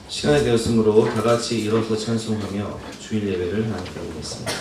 시간이 되었으므로 다 같이 일어서 찬송하며 주일 예배를 하나님께 드리겠습니다.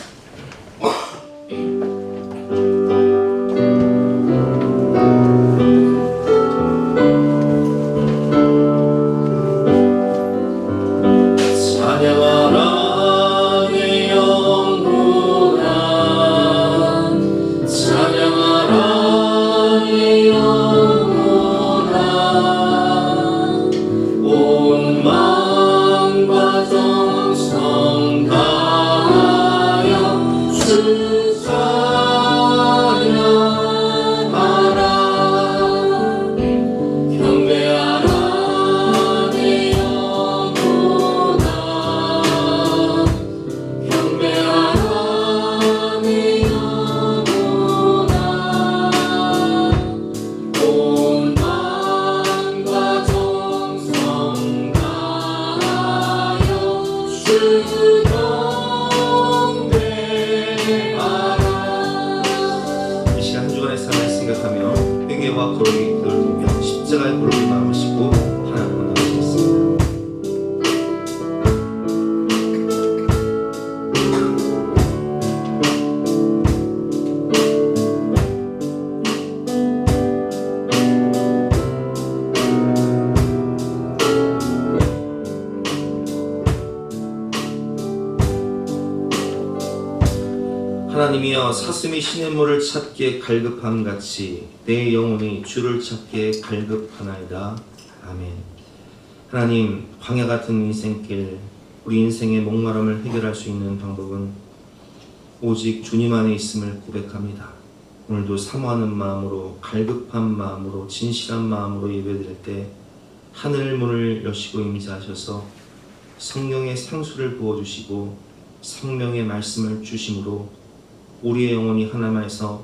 하나님이여, 사슴이 시냇물을 찾기에 갈급함같이 내 영혼이 주를 찾기에 갈급하나이다. 아멘. 하나님, 광야 같은 인생길, 우리 인생의 목마름을 해결할 수 있는 방법은 오직 주님 안에 있음을 고백합니다. 오늘도 사모하는 마음으로, 갈급한 마음으로, 진실한 마음으로 예배드릴 때 하늘 문을 여시고 임재하셔서 성령의 상수를 부어주시고 성령의 말씀을 주심으로 우리의 영혼이 하나님에서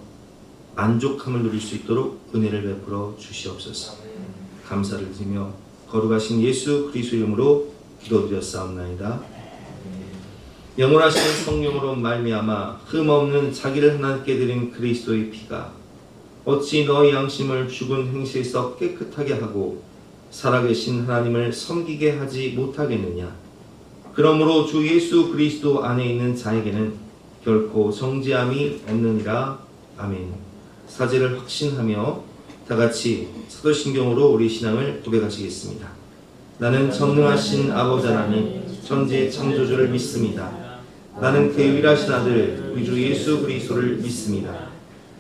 만족함을 누릴 수 있도록 은혜를 베풀어 주시옵소서. 감사를 드리며 거룩하신 예수 그리스도 이름으로 기도드렸사옵나이다. 영원하신 성령으로 말미암아 흠없는 자기를 하나님께 드린 그리스도의 피가 어찌 너희 양심을 죽은 행실에서 깨끗하게 하고 살아계신 하나님을 섬기게 하지 못하겠느냐. 그러므로 주 예수 그리스도 안에 있는 자에게는 결코 정죄함이 없느니라. 아멘. 사제를 확신하며 다같이 사도신경으로 우리 신앙을 고백하시겠습니다. 나는 전능하신 아버지 하나님 천지 창조주를 믿습니다. 나는 그 유일하신 아들 우리 주 예수 그리스도를 믿습니다.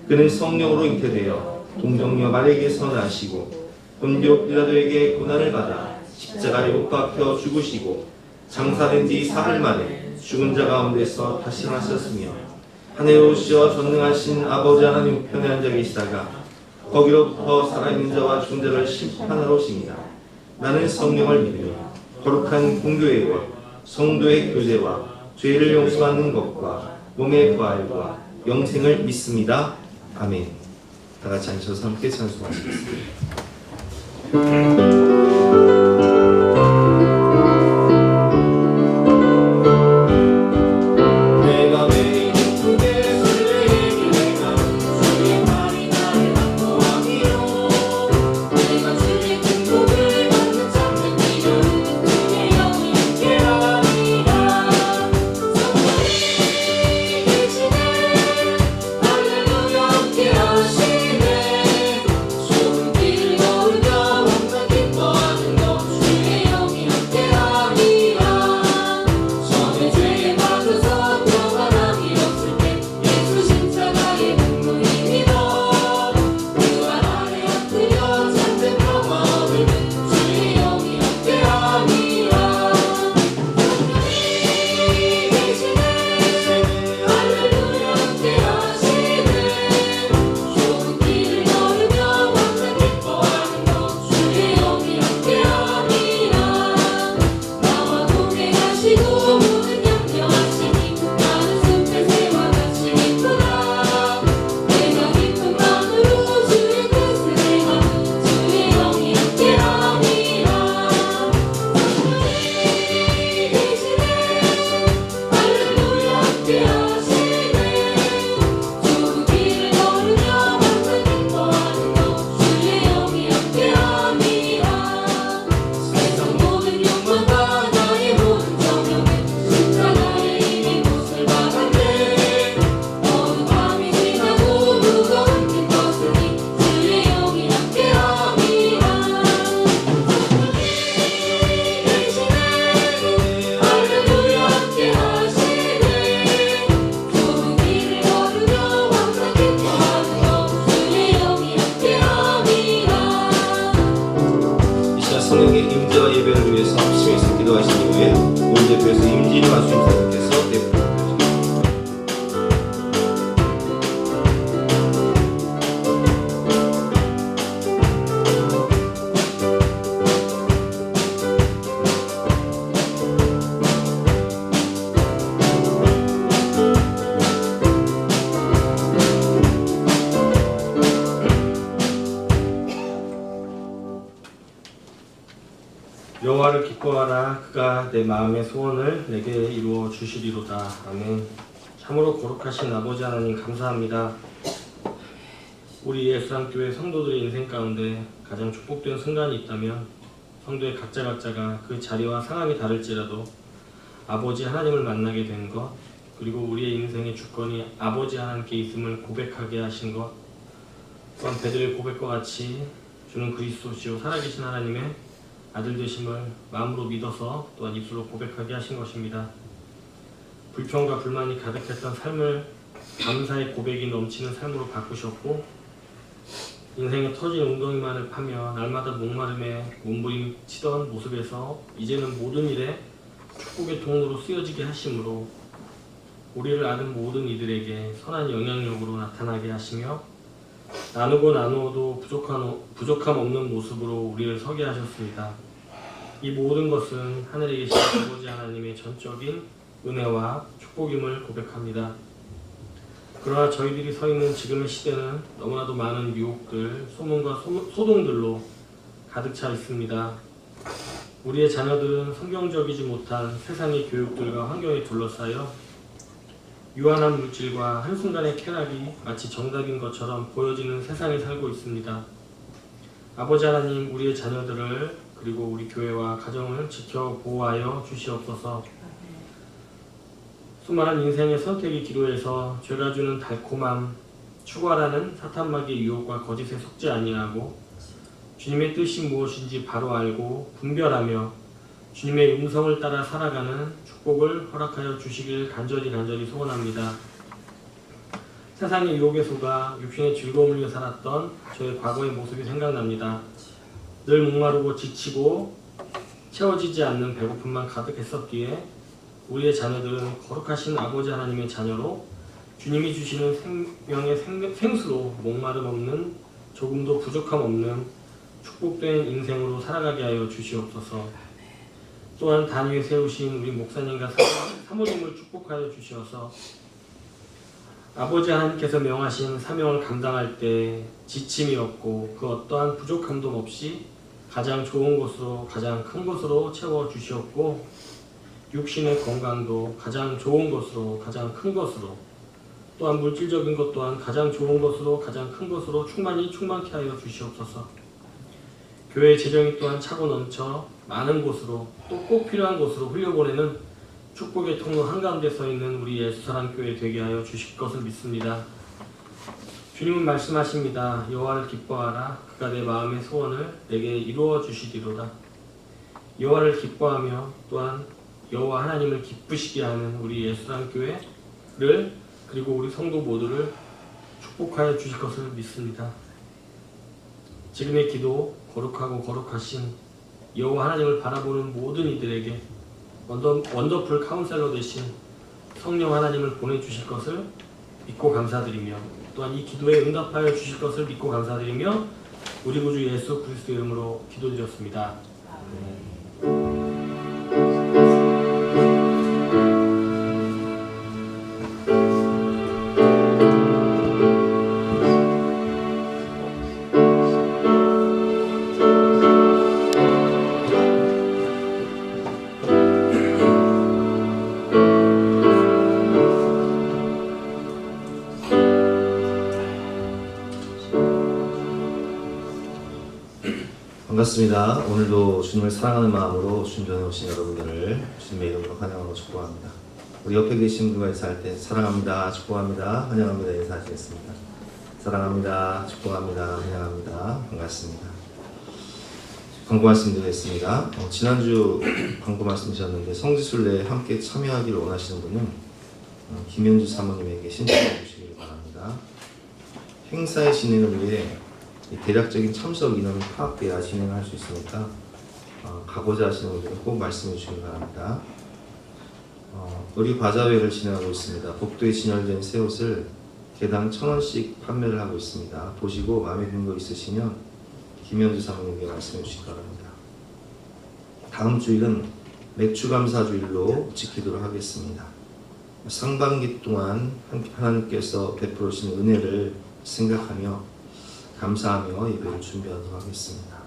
그는 성령으로 잉태되어 동정녀 마리아에게서 나시고 본디오 빌라도에게 고난을 받아 십자가에 못 박혀 죽으시고 장사된 지 사흘 만에 죽은 자 가운데서 다시 나셨으며 하늘에 오시어 전능하신 아버지 하나님 우편에 앉아 계시다가 거기로부터 살아있는 자와 죽은 자를 심판하러 오십니다. 나는 성령을 믿으며 거룩한 공교회와 성도의 교제와 죄를 용서받는 것과 몸의 부활과 영생을 믿습니다. 아멘. 다같이 앉으셔서 함께 찬송하시겠습니다. 할렐루야, 함께 하시네. 좋은 길 걸으며 성령의 임재와 예배를 위해서 합심해서 기도하신 이후에 우리 대표에서 임진희 마수임사님께서 대표 여호와를 기뻐하라. 그가 내 마음의 소원을 내게 이루어 주시리로다. 아멘. 참으로 거룩하신 아버지 하나님 감사합니다. 우리 예수랑교회 성도들의 인생 가운데 가장 축복된 순간이 있다면 성도의 각자가 그 자리와 상황이 다를지라도 아버지 하나님을 만나게 된 것, 그리고 우리의 인생의 주권이 아버지 하나님께 있음을 고백하게 하신 것, 또한 베드로의 고백과 같이 주는 그리스도시요 살아계신 하나님의 아들 되심을 마음으로 믿어서 또한 입술로 고백하게 하신 것입니다. 불평과 불만이 가득했던 삶을 감사의 고백이 넘치는 삶으로 바꾸셨고, 인생에 터진 웅덩이만을 파며 날마다 목마름에 몸부림치던 모습에서 이제는 모든 일에 축복의 통로로 쓰여지게 하심으로 우리를 아는 모든 이들에게 선한 영향력으로 나타나게 하시며, 나누고 나누어도 부족함 없는 모습으로 우리를 서게 하셨습니다. 이 모든 것은 하늘에 계신 아버지 하나님의 전적인 은혜와 축복임을 고백합니다. 그러나 저희들이 서 있는 지금의 시대는 너무나도 많은 유혹들, 소문과 소동들로 가득 차 있습니다. 우리의 자녀들은 성경적이지 못한 세상의 교육들과 환경에 둘러싸여 유한한 물질과 한순간의 쾌락이 마치 정답인 것처럼 보여지는 세상에 살고 있습니다. 아버지 하나님, 우리의 자녀들을 그리고 우리 교회와 가정을 지켜 보호하여 주시옵소서. 수많은 인생의 선택의 기로에서 죄가 주는 달콤함, 추구하라는 사탄마귀의 유혹과 거짓에 속지 아니하고 주님의 뜻이 무엇인지 바로 알고 분별하며 주님의 음성을 따라 살아가는 축복을 허락하여 주시길 간절히 소원합니다. 세상의 유혹에 속아 육신의 즐거움을 위해 살았던 저의 과거의 모습이 생각납니다. 늘 목마르고 지치고 채워지지 않는 배고픔만 가득했었기에 우리의 자녀들은 거룩하신 아버지 하나님의 자녀로 주님이 주시는 생명의 생수로 목마름 없는, 조금도 부족함 없는 축복된 인생으로 살아가게 하여 주시옵소서. 또한 단 위에 세우신 우리 목사님과 사모님을 축복하여 주시어서 아버지 하나님께서 명하신 사명을 감당할 때 지침이 없고 그 어떠한 부족함도 없이 가장 좋은 곳으로, 가장 큰 곳으로 채워 주시옵고, 육신의 건강도 가장 좋은 것으로, 가장 큰 것으로, 또한 물질적인 것 또한 가장 좋은 것으로, 가장 큰 것으로 충만케 하여 주시옵소서. 교회의 재정이 또한 차고 넘쳐 많은 곳으로, 또 꼭 필요한 곳으로 흘려보내는 축복의 통로 한가운데 서 있는 우리 예수사랑교회 되게 하여 주실 것을 믿습니다. 주님은 말씀하십니다. 여호와를 기뻐하라. 그가 내 마음의 소원을 내게 이루어 주시리로다. 여호와를 기뻐하며 또한 여호와 하나님을 기쁘시게 하는 우리 예수사랑교회를 그리고 우리 성도 모두를 축복하여 주실 것을 믿습니다. 지금의 기도, 거룩하고 거룩하신 여호와 하나님을 바라보는 모든 이들에게 원더풀 카운셀러 되신 성령 하나님을 보내주실 것을 믿고 감사드리며, 또한 이 기도에 응답하여 주실 것을 믿고 감사드리며 우리 구주 예수 그리스도 이름으로 기도드렸습니다. 반갑습니다. 오늘도 주님을 사랑하는 마음으로 주님전에 오신 여러분들을 주님의 이름으로 환영하고 축복합니다. 우리 옆에 계신 분과 인사할 때 사랑합니다, 축복합니다, 환영합니다 인사하시겠습니다. 사랑합니다, 축복합니다, 환영합니다. 반갑습니다. 광고 말씀드리겠습니다. 지난주 광고 말씀이셨는데 성지순례에 함께 참여하기를 원하시는 분은 김현주 사모님에게 신청해 주시기 바랍니다. 행사의 진행을 위해 대략적인 참석 인원을 파악해야 진행할 수 있으니까 가고자 하시는 분들은 꼭 말씀해 주시기 바랍니다. 우리 과자회를 진행하고 있습니다. 복도에 진열된 새 옷을 개당 1,000원씩 판매를 하고 있습니다. 보시고 마음에 드는 거 있으시면 김현주 사모님께 말씀해 주시기 바랍니다. 다음 주일은 맥주 감사 주일로 지키도록 하겠습니다. 상반기 동안 하나님께서 베풀어 주신 은혜를 생각하며 감사하며 예배를 준비하도록 하겠습니다.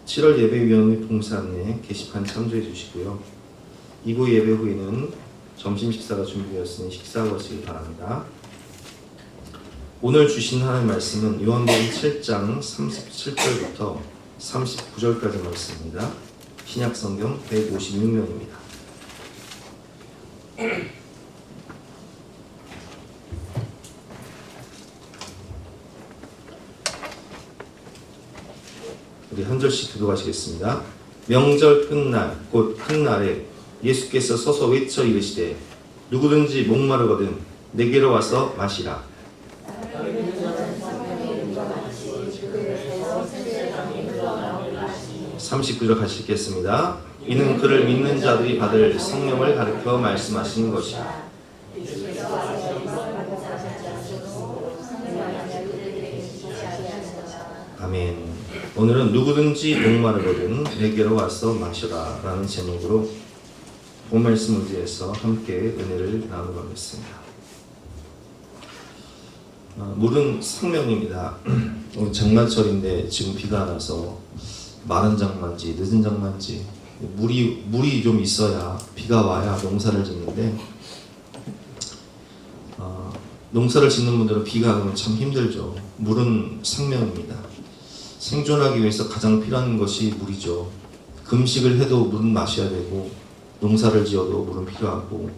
7월 예배위원회 봉사 안내 게시판 참조해 주시고요. 2부 예배 후에는 점심 식사가 준비되었으니 식사하시기 바랍니다. 오늘 주신 하나님 말씀은 요한복음 7장 37절부터 39절까지 말씀입니다. 신약성경 156면입니다. 우리 한 절씩 기도하시겠습니다. 명절 끝날 곧 큰 날에 예수께서 서서 외쳐 이르시되 누구든지 목마르거든 내게로 와서 마시라. 39절 같이 읽겠습니다. 이는 그를 믿는 자들이 받을 성령을 가르쳐 말씀하시는 것이다. 아멘. 오늘은 누구든지 목마르거든 내게로 와서 마셔라 라는 제목으로 본 말씀 의지해서 함께 은혜를 나누겠습니다. 물은 생명입니다. 오늘 장마철인데 지금 비가 안 와서 마른 장마인지 늦은 장마인지 물이 좀 있어야 비가 와야 농사를 짓는데 농사를 짓는 분들은 비가 안 오면 참 힘들죠. 물은 생명입니다. 생존하기 위해서 가장 필요한 것이 물이죠. 금식을 해도 물은 마셔야 되고 농사를 지어도 물은 필요하고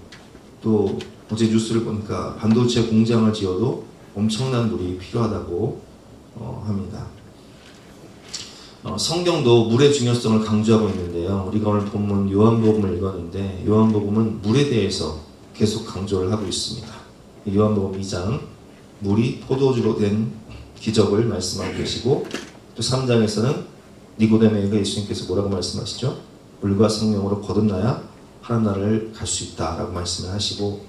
또 어제 뉴스를 보니까 반도체 공장을 지어도 엄청난 물이 필요하다고 합니다. 성경도 물의 중요성을 강조하고 있는데요. 우리가 오늘 본문 요한복음을 읽었는데 요한복음은 물에 대해서 계속 강조를 하고 있습니다. 요한복음 2장 물이 포도주로 된 기적을 말씀하고 계시고 또 3장에서는 니고데모에게 예수님께서 뭐라고 말씀하시죠? 물과 성령으로 거듭나야 하나님 나라를 갈 수 있다라고 말씀을 하시고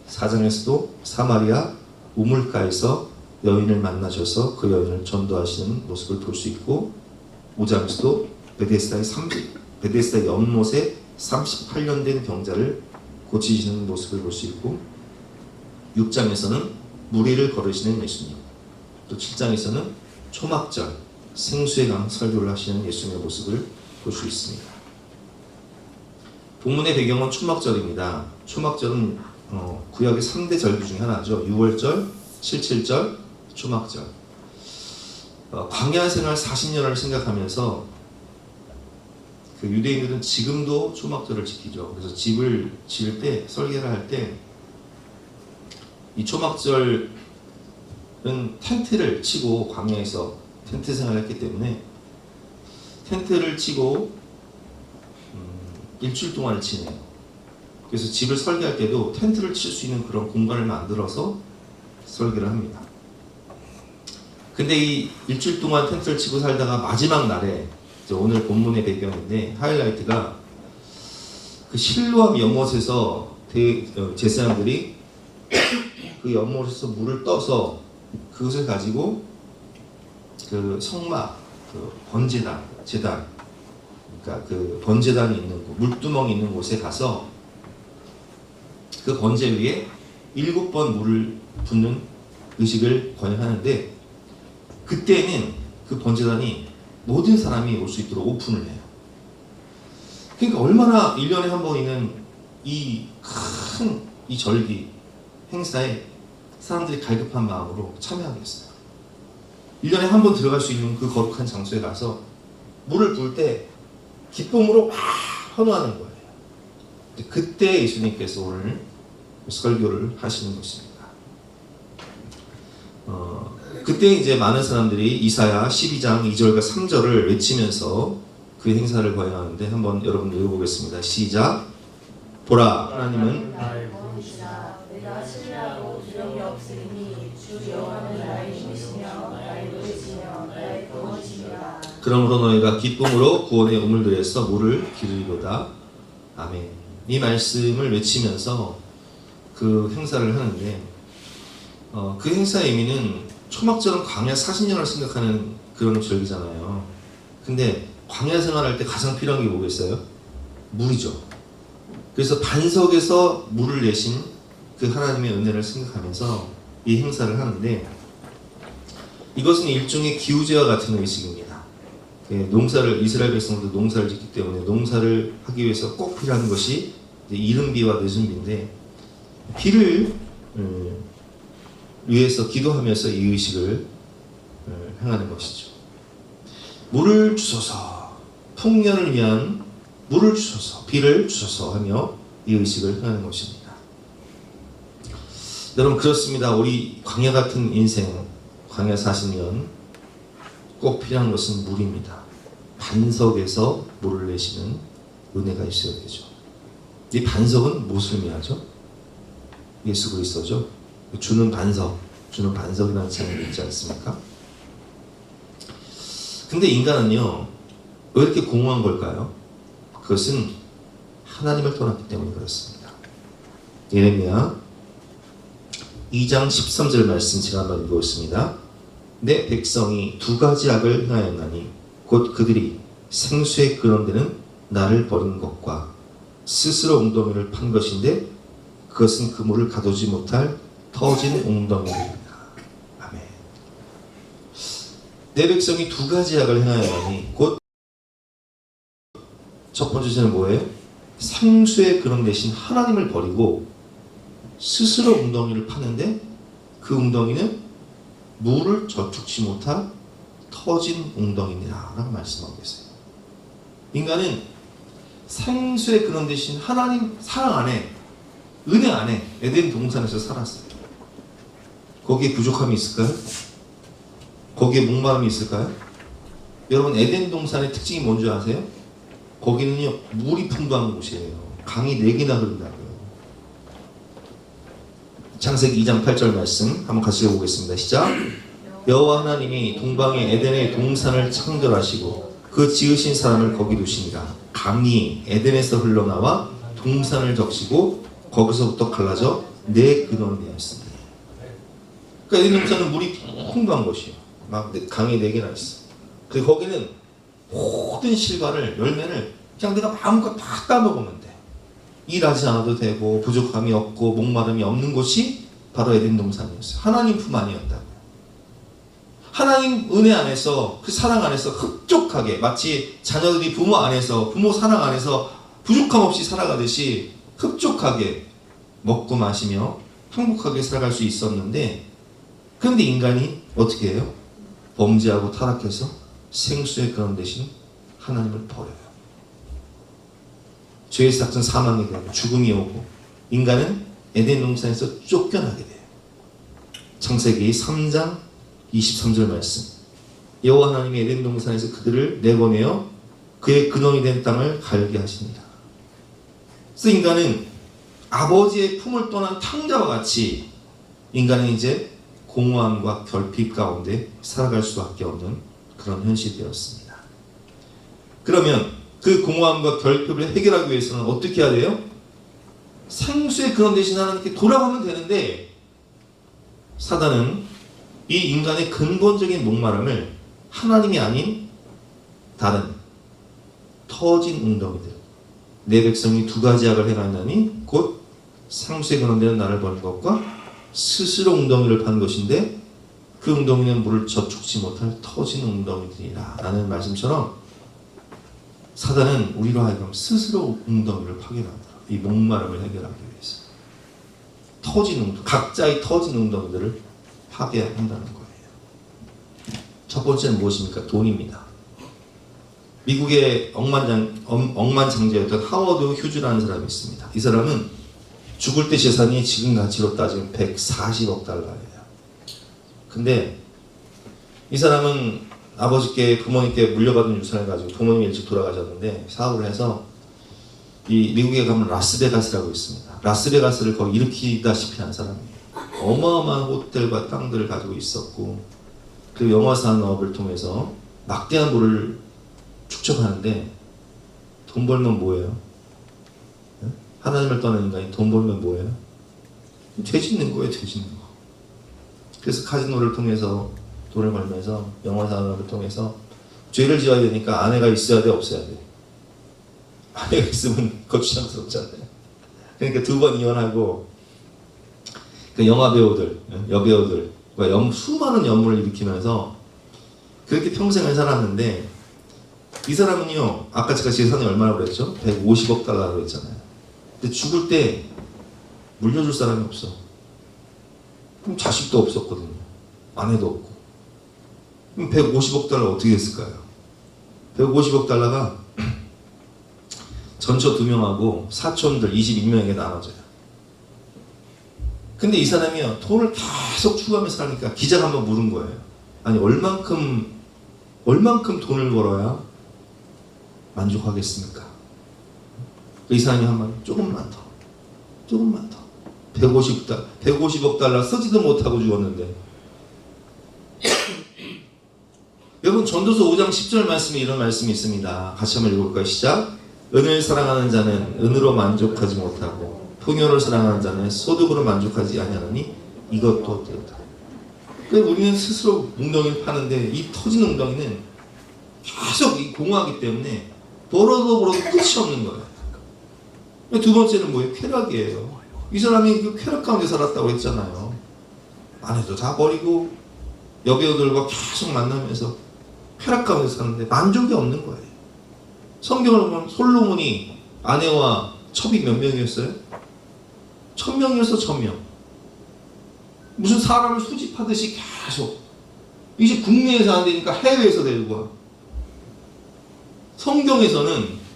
4장에서도 사마리아 우물가에서 여인을 만나셔서 그 여인을 전도하시는 모습을 볼 수 있고 5장에서도 베데스다의 연못에 38년 된 병자를 고치시는 모습을 볼 수 있고 6장에서는 물 위를 걸으시는 예수님 또 7장에서는 초막절 생수의 강 설교를 하시는 예수님의 모습을 볼 수 있습니다. 본문의 배경은 초막절입니다. 초막절은 구약의 3대 절기 중에 하나죠. 6월절, 7.7절, 초막절. 광야 생활 40년을 생각하면서 그 유대인들은 지금도 초막절을 지키죠. 그래서 집을 지을 때, 설계를 할 때 이 초막절은 텐트를 치고 광야에서 텐트 생활을 했기 때문에 텐트를 치고 일주일 동안을 지내요. 그래서 집을 설계할 때도 텐트를 칠 수 있는 그런 공간을 만들어서 설계를 합니다. 근데 이 일주일 동안 텐트를 치고 살다가 마지막 날에 오늘 본문의 배경인데 하이라이트가 그 실로암 연못에서 제사장들이 그 연못에서 물을 떠서 그것을 가지고 그 성막, 그 번제단, 제단, 그러니까 그 번제단이 있는 곳, 물두멍이 있는 곳에 가서 그 번제 위에 7번 물을 붓는 의식을 권유하는데 그때는 그 번제단이 모든 사람이 올 수 있도록 오픈을 해요. 그러니까 얼마나 1년에 한 번 있는 이 큰 이 절기 행사에 사람들이 갈급한 마음으로 참여하겠어요. 1년에 한 번 들어갈 수 있는 그 거룩한 장소에 가서 물을 부을 때 기쁨으로 막 환호하는 거예요. 그때 예수님께서 오늘 설교를 하시는 것입니다. 그때 이제 많은 사람들이 이사야 12장 2절과 3절을 외치면서 그 행사를 거행하는데 한번 여러분 읽어보겠습니다. 시작. 보라, 하나님은 나를 부르시라. 내가 신뢰하고 두려움이 없으리니 주 여호와는 나의 힘이시며 나의 노래시며 나의 구원이시니라. 그러므로 너희가 기쁨으로 구원의 우물들에서 물을 기르리로다. 아멘. 이 말씀을 외치면서 그 행사를 하는데 그 행사의 의미는 초막절은 광야 40년을 생각하는 그런 절기잖아요. 근데 광야 생활할 때 가장 필요한 게 뭐겠어요? 물이죠. 그래서 반석에서 물을 내신 그 하나님의 은혜를 생각하면서 이 행사를 하는데, 이것은 일종의 기후제와 같은 의식입니다. 농사를, 이스라엘 백성들도 농사를 짓기 때문에 농사를 하기 위해서 꼭 필요한 것이 이른 비와 늦은 비인데, 비를 위해서 기도하면서 이 의식을 행하는 것이죠. 물을 주소서, 풍년을 위한 물을 주소서, 비를 주소서 하며 이 의식을 행하는 것입니다. 여러분, 그렇습니다. 우리 광야 같은 인생, 광야 40년 꼭 필요한 것은 물입니다. 반석에서 물을 내시는 은혜가 있어야 되죠. 이 반석은 무엇을 의미하죠? 예수 그리스도죠. 주는 반석, 주는 반석이라는 찬양이 있지 않습니까? 근데 인간은요, 왜 이렇게 공허한 걸까요? 그것은 하나님을 떠났기 때문에 그렇습니다. 예레미야 2장 13절 말씀 제가 한번 읽어보겠습니다. 내 백성이 두 가지 악을 행하였나니 곧 그들이 생수의 그런 데는 나를 버린 것과 스스로 웅덩이를 판 것인데 그것은 그 물을 가두지 못할 터진 웅덩이입니다. 아멘. 내 백성이 두 가지 악을 행하였나니 곧 첫 번째 죄는 뭐예요? 생수의 그런 대신 하나님을 버리고 스스로 웅덩이를 파는데 그 웅덩이는 물을 저축치 못할 터진 웅덩이니라 라고 말씀하고 계세요. 인간은 생수의 그런 대신 하나님 사랑 안에, 은혜 안에 에덴 동산에서 살았어요. 거기에 부족함이 있을까요? 거기에 목마름이 있을까요? 여러분, 에덴 동산의 특징이 뭔지 아세요? 거기는요, 물이 풍부한 곳이에요. 강이 4개나 흐른다고요. 창세기 2장 8절 말씀 한번 같이 읽어보겠습니다. 시작. 여호와 하나님이 동방의 에덴의 동산을 창조하시고 그 지으신 사람을 거기 두시니라. 강이 에덴에서 흘러나와 동산을 적시고 거기서부터 갈라져 4근원이 되었습니다. 그러니까 에덴 동산은 물이 풍부한 곳이에요. 막 강이 4개나 있어. 그리고 거기는 모든 실과를, 열매를 그냥 내가 마음껏 다 따먹으면 돼. 일하지 않아도 되고 부족함이 없고 목마름이 없는 곳이 바로 에덴 동산이었어요. 하나님 품 안이었다고요. 하나님 은혜 안에서, 그 사랑 안에서 흡족하게, 마치 자녀들이 부모 안에서, 부모 사랑 안에서 부족함 없이 살아가듯이 흡족하게 먹고 마시며 행복하게 살아갈 수 있었는데, 그런데 인간이 어떻게 해요? 범죄하고 타락해서 생수의 그런 대신 하나님을 버려요. 죄의 삭은 사망이 되고 죽음이 오고 인간은 에덴 동산에서 쫓겨나게 돼요. 창세기 3장 23절 말씀. 여호와 하나님이 에덴 동산에서 그들을 내보내어 그의 근원이 된 땅을 갈게 하십니다. 그래서 인간은 아버지의 품을 떠난 탕자와 같이 인간은 이제 공허함과 결핍 가운데 살아갈 수밖에 없는 그런 현실이 되었습니다. 그러면 그 공허함과 결핍을 해결하기 위해서는 어떻게 해야 돼요? 생수의 그런 대신 하나님께 돌아가면 되는데, 사단은 이 인간의 근본적인 목마름을 하나님이 아닌 다른 터진 웅덩이들, 내 백성이 두 가지 악을 행하나니 곧 생수의 그런 데는 나를 버린 것과 스스로 웅덩이를 판 것인데 그 웅덩이는 물을 저축지 못할 터진 웅덩이들이라 라는 말씀처럼, 사단은 우리로 하여금 스스로 웅덩이를 파괴한다. 이 목마름을 해결하기 위해서 터진 웅덩이, 각자의 터진 웅덩이들을 파괴한다는 거예요. 첫 번째는 무엇입니까? 돈입니다. 미국의 억만장자였던 하워드 휴즈라는 사람이 있습니다. 이 사람은 죽을 때 재산이 지금 가치로 따지면 140억 달러예요. 근데 이 사람은 아버지께, 부모님께 물려받은 유산을 가지고, 부모님이 일찍 돌아가셨는데 사업을 해서 이 미국에 가면 라스베가스라고 있습니다. 라스베가스를 거의 일으키다시피 한 사람이에요. 어마어마한 호텔과 땅들을 가지고 있었고, 그리고 영화 산업을 통해서 막대한 부를 축적하는데 돈 벌면 뭐예요? 하나님을 떠난 인간이 돈 벌면 뭐예요? 죄 짓는 거예요, 죄 짓는 거. 그래서 카지노를 통해서 돈을 벌면서 영화 산업을 통해서 죄를 지어야 되니까 아내가 있어야 돼, 없어야 돼? 아내가 있으면 거추장스럽잖아요. 그러니까 2번 이혼하고 그 영화 배우들, 여배우들 수많은 연문을 일으키면서 그렇게 평생을 살았는데 이 사람은요, 아까 제가 재산이 얼마라고 그랬죠? 150억 달러라고 했잖아요. 근데 죽을 때 물려줄 사람이 없어. 그럼 자식도 없었거든요. 아내도 없고. 그럼 150억 달러 어떻게 됐을까요? 150억 달러가 전처 2명하고 사촌들 22명에게 나눠져요. 근데 이 사람이요, 돈을 계속 추구하면서 사니까 기자가 한번 물은 거예요. 아니, 얼만큼 돈을 벌어야 만족하겠습니까? 이 사람이 한번 조금만 더 150억 달러 쓰지도 못하고 죽었는데 여러분, 전도서 5장 10절 말씀에 이런 말씀이 있습니다. 같이 한번 읽어볼까요? 시작. 은을 사랑하는 자는 은으로 만족하지 못하고 풍요를 사랑하는 자는 소득으로 만족하지 아니하느니 이것도 되었다. 그러니까 우리는 스스로 웅덩이를 파는데 이 터진 웅덩이는 계속 공허하기 때문에 벌어도 끝이 없는 거예요. 두 번째는 뭐예요? 쾌락이에요. 이 사람이 그 쾌락 가운데 살았다고 했잖아요. 아내도 다 버리고 여배우들과 계속 만나면서 쾌락 가운데 사는데 만족이 없는 거예요. 성경을 보면 솔로몬이 아내와 첩이 몇 명이었어요? 1000명이었어, 1000명. 무슨 사람을 수집하듯이 계속. 이제 국내에서 안 되니까 해외에서 데리고 와. 성경에서는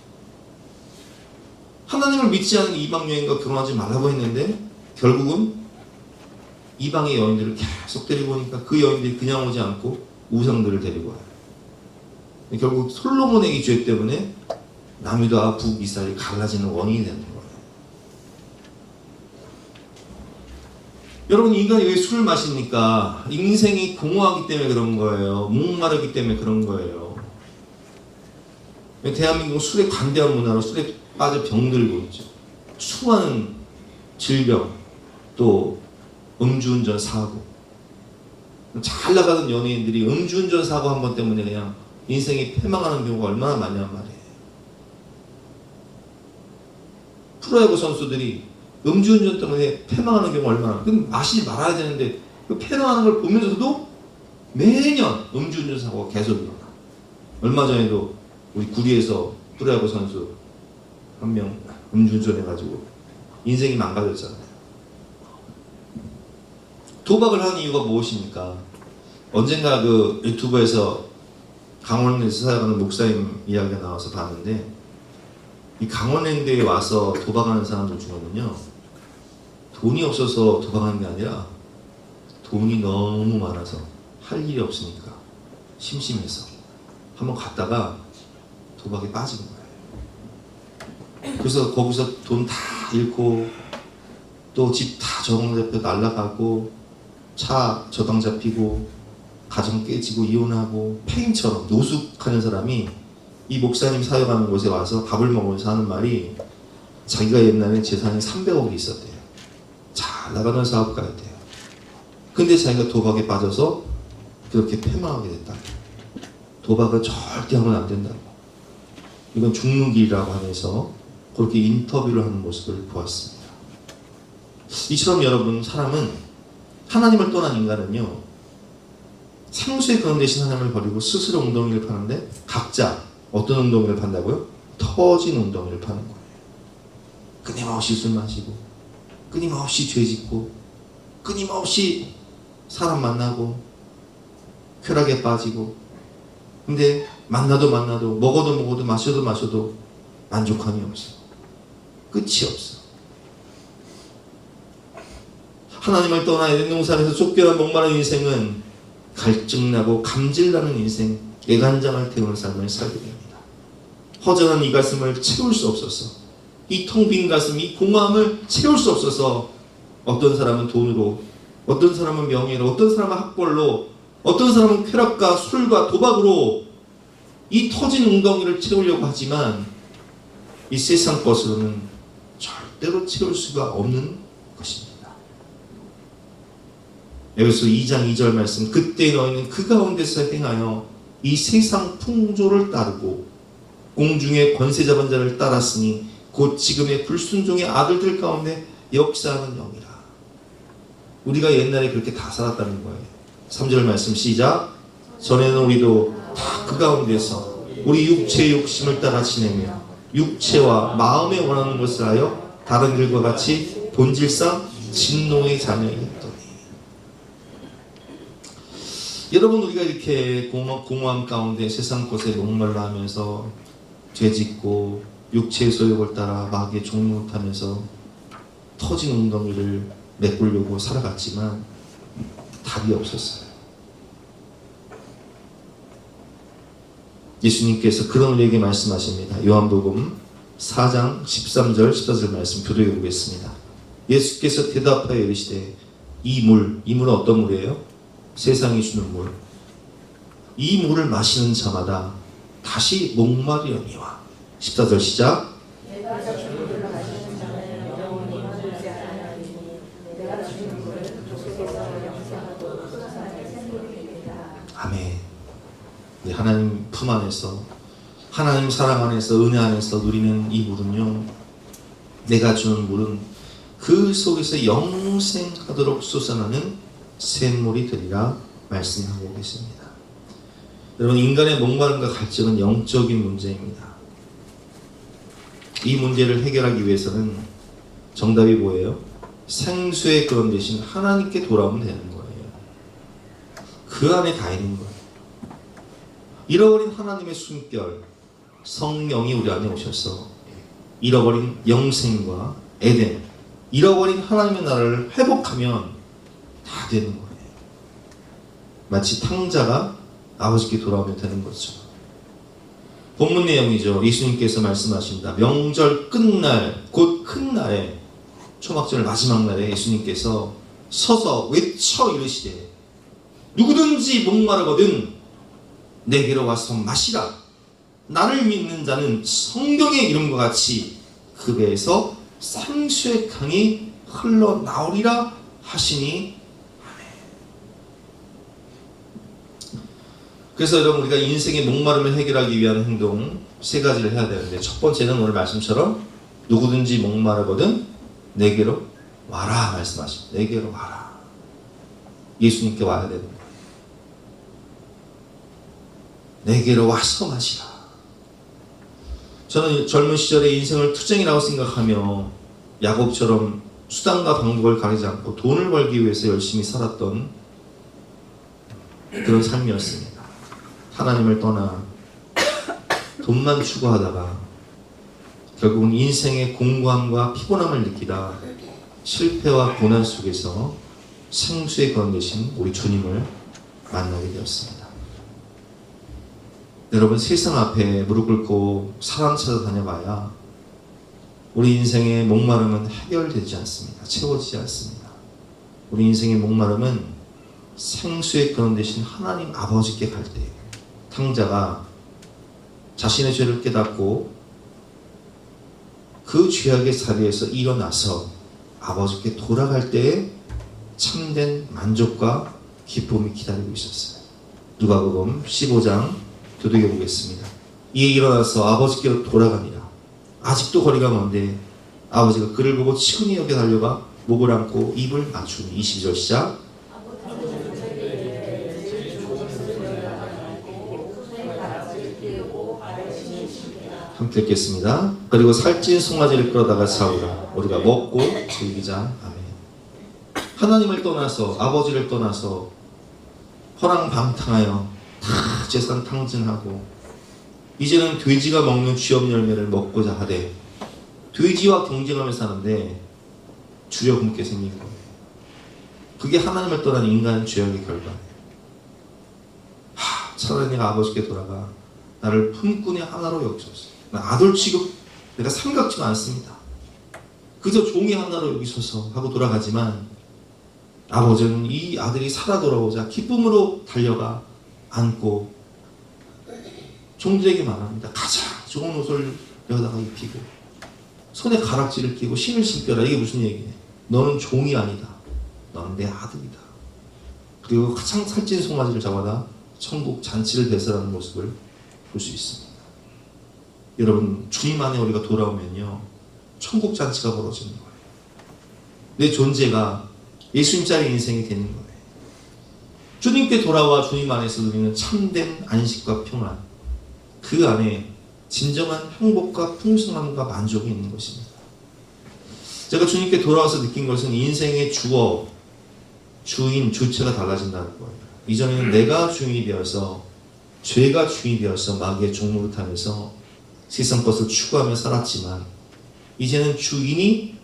하나님을 믿지 않은 이방 여인과 결혼하지 말라고 했는데 결국은 이방의 여인들을 계속 데리고 오니까 그 여인들이 그냥 오지 않고 우상들을 데리고 와요. 결국 솔로몬의 이 죄 때문에 남유다와 북이스라엘이 갈라지는 원인이 되는 거예요. 여러분, 인간이 왜 술을 마십니까? 인생이 공허하기 때문에 그런 거예요. 목마르기 때문에 그런 거예요. 대한민국은 술에 관대한 문화로 술에 빠져 병들고 있죠. 수많은 질병, 또 음주운전 사고. 잘 나가던 연예인들이 음주운전 사고 한 번 때문에 그냥 인생이 패망하는 경우가 얼마나 많냔 말이에요. 프로야구 선수들이 음주운전 때문에 패망하는 경우가 얼마나, 그럼 마시지 말아야 되는데 그 패망하는 걸 보면서도 매년 음주운전 사고가 계속 일어나. 얼마 전에도 우리 구리에서 프로야구 선수 한 명 음주운전 해가지고 인생이 망가졌잖아요. 도박을 하는 이유가 무엇입니까? 언젠가 그 유튜브에서 강원랜드에서 사역하는 목사님 이야기가 나와서 봤는데, 이 강원랜드에 와서 도박하는 사람들 중에는요, 돈이 없어서 도박하는 게 아니라 돈이 너무 많아서 할 일이 없으니까 심심해서 한번 갔다가 도박에 빠진 거예요. 그래서 거기서 돈 다 잃고 또 집 다 저당 잡혀 날라가고 차 저당 잡히고 가정 깨지고 이혼하고 폐인처럼 노숙하는 사람이 이 목사님 사역하는 곳에 와서 밥을 먹으면서 하는 말이, 자기가 옛날에 재산이 300억이 있었대요. 잘 나가는 사업가였대요. 근데 자기가 도박에 빠져서 그렇게 패망하게 됐다. 도박은 절대 하면 안 된다고. 이건 죽는 길이라고 하면서 그렇게 인터뷰를 하는 모습을 보았습니다. 이처럼 여러분, 사람은, 하나님을 떠난 인간은요, 생수의 그런 대신 하나님을 버리고 스스로 웅덩이를 파는데, 각자 어떤 웅덩이를 판다고요? 터진 웅덩이를 파는 거예요. 끊임없이 술 마시고, 끊임없이 죄 짓고, 끊임없이 사람 만나고, 쾌락에 빠지고. 근데 만나도 먹어도 마셔도 만족함이 없어. 끝이 없어. 하나님을 떠나 에덴 동산에서 쫓겨난 목마른 인생은 갈증나고 감질나는 인생, 애간장을 태우는 삶을 살게 됩니다. 허전한 이 가슴을 채울 수 없어서, 이 텅 빈 가슴, 이 공허함을 채울 수 없어서 어떤 사람은 돈으로, 어떤 사람은 명예로, 어떤 사람은 학벌로, 어떤 사람은 쾌락과 술과 도박으로 이 터진 웅덩이를 채우려고 하지만 이 세상 것으로는 절대로 채울 수가 없는 것입니다. 에베소 2장 2절 말씀, 그때 너희는 그 가운데서 행하여 이 세상 풍조를 따르고 공중의 권세 잡은 자를 따랐으니 곧 지금의 불순종의 아들들 가운데 역사하는 영이라. 우리가 옛날에 그렇게 다 살았다는 거예요. 3절 말씀 시작. 전에는 우리도 다 그 가운데서 우리 육체의 욕심을 따라 지내며 육체와 마음에 원하는 것을 하여 다른 일과 같이 본질상 진노의 자녀이었더니. 여러분, 우리가 이렇게 공허함 가운데 세상 것에 목말라 하면서 죄짓고 육체의 소욕을 따라 마귀의 종노릇하면서 터진 웅덩이를 메꾸려고 살아갔지만 답이 없었어요. 예수님께서 그런 우리에게 말씀하십니다. 요한복음 4장 13절 14절 말씀 교도해 보겠습니다. 예수께서 대답하여 이르시되 이 물은 어떤 물이에요? 세상이 주는 물. 이 물을 마시는 자마다 다시 목마르려니와. 14절 시작. 내가 주는 물을 마시는 자는 영원히 머물지 아니하리니 내가 주는 물은 족속에서 영생하고 풍성하게 생기게 되리라. 아멘. 하나님 품 안에서, 하나님 사랑 안에서, 은혜 안에서 누리는 이 물은요, 내가 주는 물은 그 속에서 영생하도록 솟아나는 샘물이 되리라 말씀하고 계십니다. 여러분, 인간의 목마름과 갈증은 영적인 문제입니다. 이 문제를 해결하기 위해서는 정답이 뭐예요? 생수의 그런 대신 하나님께 돌아오면 되는 거예요. 그 안에 다 있는 거예요. 잃어버린 하나님의 숨결, 성령이 우리 안에 오셔서 잃어버린 영생과 에덴, 잃어버린 하나님의 나라를 회복하면 다 되는 거예요. 마치 탕자가 아버지께 돌아오면 되는 거죠. 본문 내용이죠. 예수님께서 말씀하십니다. 명절 끝날, 곧 큰 날에, 초막절 마지막 날에 예수님께서 서서 외쳐 이르시되 누구든지 목마르거든 내게로 와서 마시라. 나를 믿는 자는 성경의 이름과 같이 그 배에서 생수의 강이 흘러나오리라 하시니. 그래서 여러분, 우리가 인생의 목마름을 해결하기 위한 행동 세 가지를 해야 되는데, 첫 번째는 오늘 말씀처럼 누구든지 목마르거든 내게로 와라 말씀하십니다. 내게로 와라. 예수님께 와야 되는 거예요. 내게로 와서 마시라. 저는 젊은 시절에 인생을 투쟁이라고 생각하며 야곱처럼 수단과 방법을 가리지 않고 돈을 벌기 위해서 열심히 살았던 그런 삶이었습니다. 하나님을 떠나 돈만 추구하다가 결국은 인생의 공고함과 피곤함을 느끼다 실패와 고난 속에서 생수의 건 대신 우리 주님을 만나게 되었습니다. 여러분, 세상 앞에 무릎 꿇고 사람 찾아다녀봐야 우리 인생의 목마름은 해결되지 않습니다. 채워지지 않습니다. 우리 인생의 목마름은 생수의 건 대신 하나님 아버지께 갈 때, 탕자가 자신의 죄를 깨닫고 그 죄악의 자리에서 일어나서 아버지께 돌아갈 때에 참된 만족과 기쁨이 기다리고 있었어요. 누가복음 15장 교독해 보겠습니다. 이에 일어나서 아버지께로 돌아가니라. 아직도 거리가 먼데 아버지가 그를 보고 치근히 여겨 달려가 목을 안고 입을 맞추니. 22절 시작. 함께 읽겠습니다. 그리고 살찐 송아지를 끌어다가 사오라. 우리가 먹고 즐기자. 아멘. 하나님을 떠나서, 아버지를 떠나서 허랑방탕하여 다 재산 탕진하고 이제는 돼지가 먹는 쥐업 열매를 먹고자 하되 돼지와 경쟁하며 사는데 주려 굶게 생긴 거예요. 그게 하나님을 떠난 인간의 죄악의 결과예요. 차라리 내가 아버지께 돌아가 나를 품꾼의 하나로 여기소서. 아들 취급, 내가 삼각지가 않습니다. 그저 종이 하나로 여기소서 하고 돌아가지만 아버지는 이 아들이 살아 돌아오자 기쁨으로 달려가 안고 종들에게 말합니다. 가장 좋은 옷을 여다가 입히고 손에 가락지를 끼고 신을 신겨라. 이게 무슨 얘기냐? 너는 종이 아니다. 너는 내 아들이다. 그리고 가장 살찐 송아지를 잡아다 천국 잔치를 배설하는 모습을 볼 수 있습니다. 여러분, 주님 안에 우리가 돌아오면요, 천국 잔치가 벌어지는 거예요. 내 존재가 예수님짜리 인생이 되는 거예요. 주님께 돌아와 주님 안에서 누리는 참된 안식과 평안, 그 안에 진정한 행복과 풍성함과 만족이 있는 것입니다. 제가 주님께 돌아와서 느낀 것은 인생의 주어, 주인, 주체가 달라진다는 거예요. 이전에는 내가 주인이 되어서, 죄가 주인이 되어서 마귀의 종노릇하면서 세상 것을 추구하며 살았지만, 이제는 주인이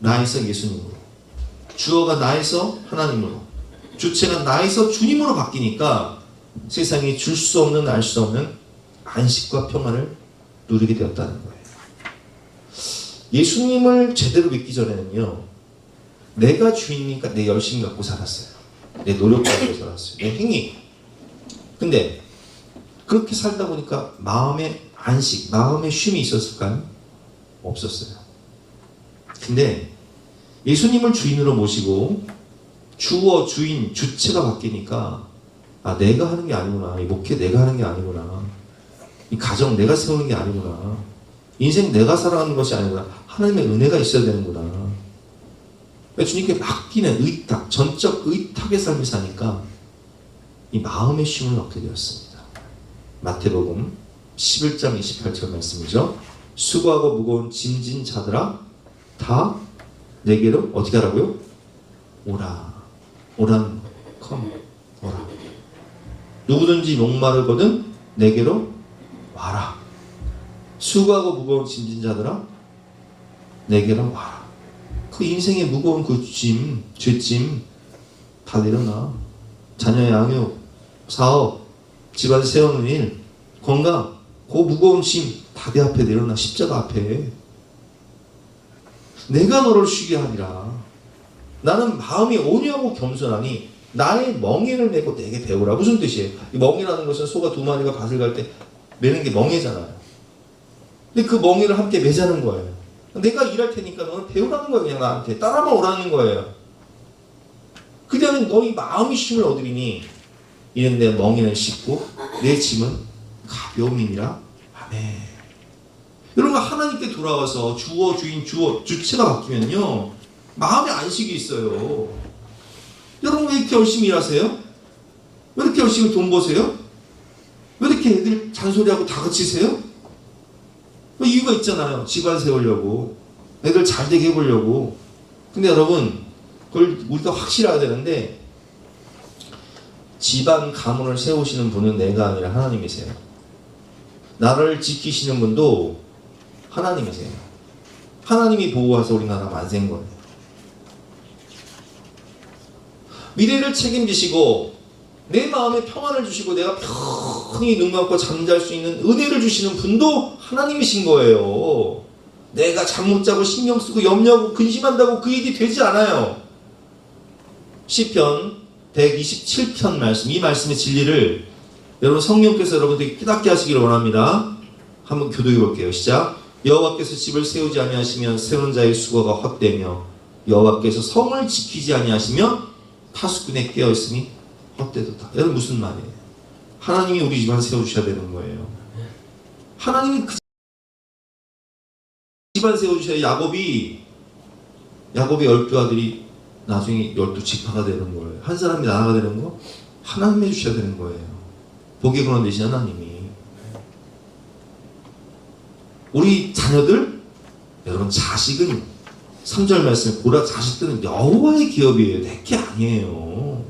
나에서 예수님으로, 주어가 나에서 하나님으로, 주체가 나에서 주님으로 바뀌니까 세상이 줄 수 없는, 알 수 없는 안식과 평안을 누리게 되었다는 거예요. 예수님을 제대로 믿기 전에는요, 내가 주인이니까 내 열심 갖고 살았어요. 내 노력 갖고 살았어요. 내 행위. 근데 그렇게 살다 보니까 마음의 안식, 마음의 쉼이 있었을까요? 없었어요. 근데 예수님을 주인으로 모시고 주어, 주인, 주체가 바뀌니까, 아, 내가 하는 게 아니구나. 이 목회 내가 하는 게 아니구나. 이 가정 내가 세우는 게 아니구나. 인생 내가 살아가는 것이 아니구나. 하나님의 은혜가 있어야 되는구나. 주님께 맡기는 의탁, 전적 의탁의 삶을 사니까 이 마음의 쉼을 얻게 되었습니다. 마태복음 11장 28절 말씀이죠. 수고하고 무거운 짐진 자들아, 다 내게로 어떻게 하라고요? 오라. 오라는 거. come. 오라. 누구든지 목마르거든 내게로 와라. 수고하고 무거운 짐진 자들아, 내게로 와라. 그 인생의 무거운 그 짐, 죄짐 다 내려놔. 자녀의 양육, 사업, 집안 세우는 일, 건강, 그 무거운 짐 다 내 앞에 내려놔. 십자가 앞에. 내가 너를 쉬게 하리라. 나는 마음이 온유하고 겸손하니 나의 멍에를 메고 내게 배우라. 무슨 뜻이에요? 이 멍이라는 것은 소가 두 마리가 밭을 갈 때 매는 게 멍에잖아요. 근데 그 멍에를 함께 매자는 거예요. 내가 일할 테니까 너는 배우라는 거예요. 그냥 나한테 따라만 오라는 거예요. 그대는 너희 마음이 쉼을 얻으리니 이는 내 멍에는 쉽고 내 짐은 가벼움이니라. 아멘. 여러분, 하나님께 돌아와서 주어, 주인, 주어, 주체가 바뀌면요, 마음의 안식이 있어요. 여러분, 왜 이렇게 열심히 일하세요? 왜 이렇게 열심히 돈 버세요? 왜 이렇게 애들 잔소리하고 다그치세요? 이유가 있잖아요. 집안 세우려고, 애들 잘 되게 해보려고. 근데 여러분, 그걸 우리가 확실해야 되는데, 집안 가문을 세우시는 분은 내가 아니라 하나님이세요. 나를 지키시는 분도 하나님이세요. 하나님이 보호하셔서 우리나라 만세인 거예요. 미래를 책임지시고 내 마음에 평안을 주시고 내가 편히 눈 감고 잠잘 수 있는 은혜를 주시는 분도 하나님이신 거예요. 내가 잠 못 자고 신경 쓰고 염려하고 근심한다고 그 일이 되지 않아요. 시편 127편 말씀, 이 말씀의 진리를 여러분 성령께서 여러분들에게 깨닫게 하시기를 원합니다. 한번 교독해 볼게요. 시작. 여호와께서 집을 세우지 아니하시면 세우는 자의 수고가 헛되며 여호와께서 성을 지키지 아니하시며 파수꾼에 깨어있으니 헛되도다. 여러분, 무슨 말이에요? 하나님이 우리 집안 세워주셔야 되는 거예요. 하나님이 그 집안 세워주셔야 야곱이 12 아들이 나중에 12지파가 되는 거예요. 한 사람이 나라가 되는 거 하나님이 해주셔야 되는 거예요. 복의 근원 되신 하나님이. 우리 자녀들, 여러분, 자식은 3절 말씀 보라, 자식들은 여호와의 기업이에요. 내 게 아니에요.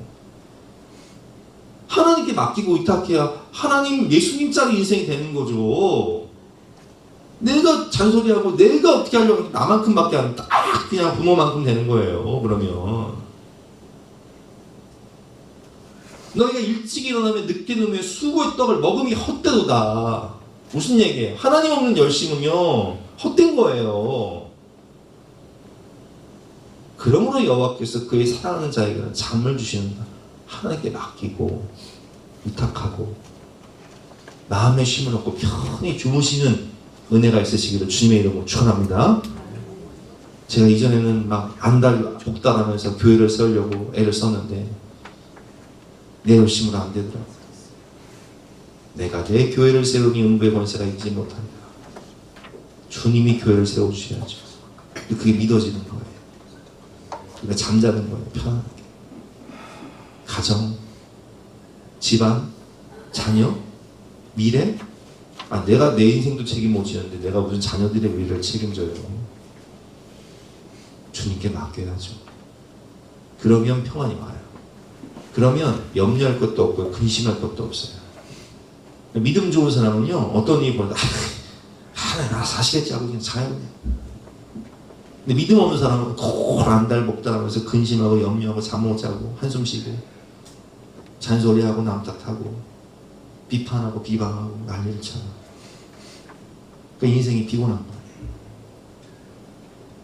하나님께 맡기고 의탁해야 하나님, 예수님짜리 인생이 되는 거죠. 내가 잔소리하고 내가 어떻게 하려고 나만큼밖에 안, 딱 그냥 부모만큼 되는 거예요. 그러면 너희가 일찍 일어나면 늦게 누우면 수고의 떡을 먹음이 헛되도다. 무슨 얘기예요? 하나님 없는 열심은요 헛된 거예요. 그러므로 여호와께서 그의 사랑하는 자에게는 잠을 주시는다. 하나님께 맡기고 의탁하고 마음의 쉼을 얻고 편히 주무시는 은혜가 있으시기를 주님의 이름으로 축원합니다. 제가 이전에는 막 안달 복달하면서 교회를 세우려고 애를 썼는데 내 열심으로 안 되더라고요. 내가 내 교회를 세우니 음부의 권세가 있지 못한다. 주님이 교회를 세워주셔야죠. 그게 믿어지는 거예요. 그러니까 잠자는 거예요. 편안하게. 가정, 집안, 자녀, 미래. 내가 내 인생도 책임 못 지는데 내가 무슨 자녀들의 미래를 책임져요. 주님께 맡겨야죠. 그러면 평안이 와요. 그러면 염려할 것도 없고 근심할 것도 없어요. 믿음 좋은 사람은요, 어떤 일이 벌어도 나 사시겠지 하고 그냥 자요. 그냥. 근데 믿음 없는 사람은 안달 복달하면서 근심하고 염려하고 잠 못 자고 한숨 쉬고 잔소리하고 남 탓하고 비판하고 비방하고 난리를 쳐요. 그러니까 인생이 피곤한 거예요.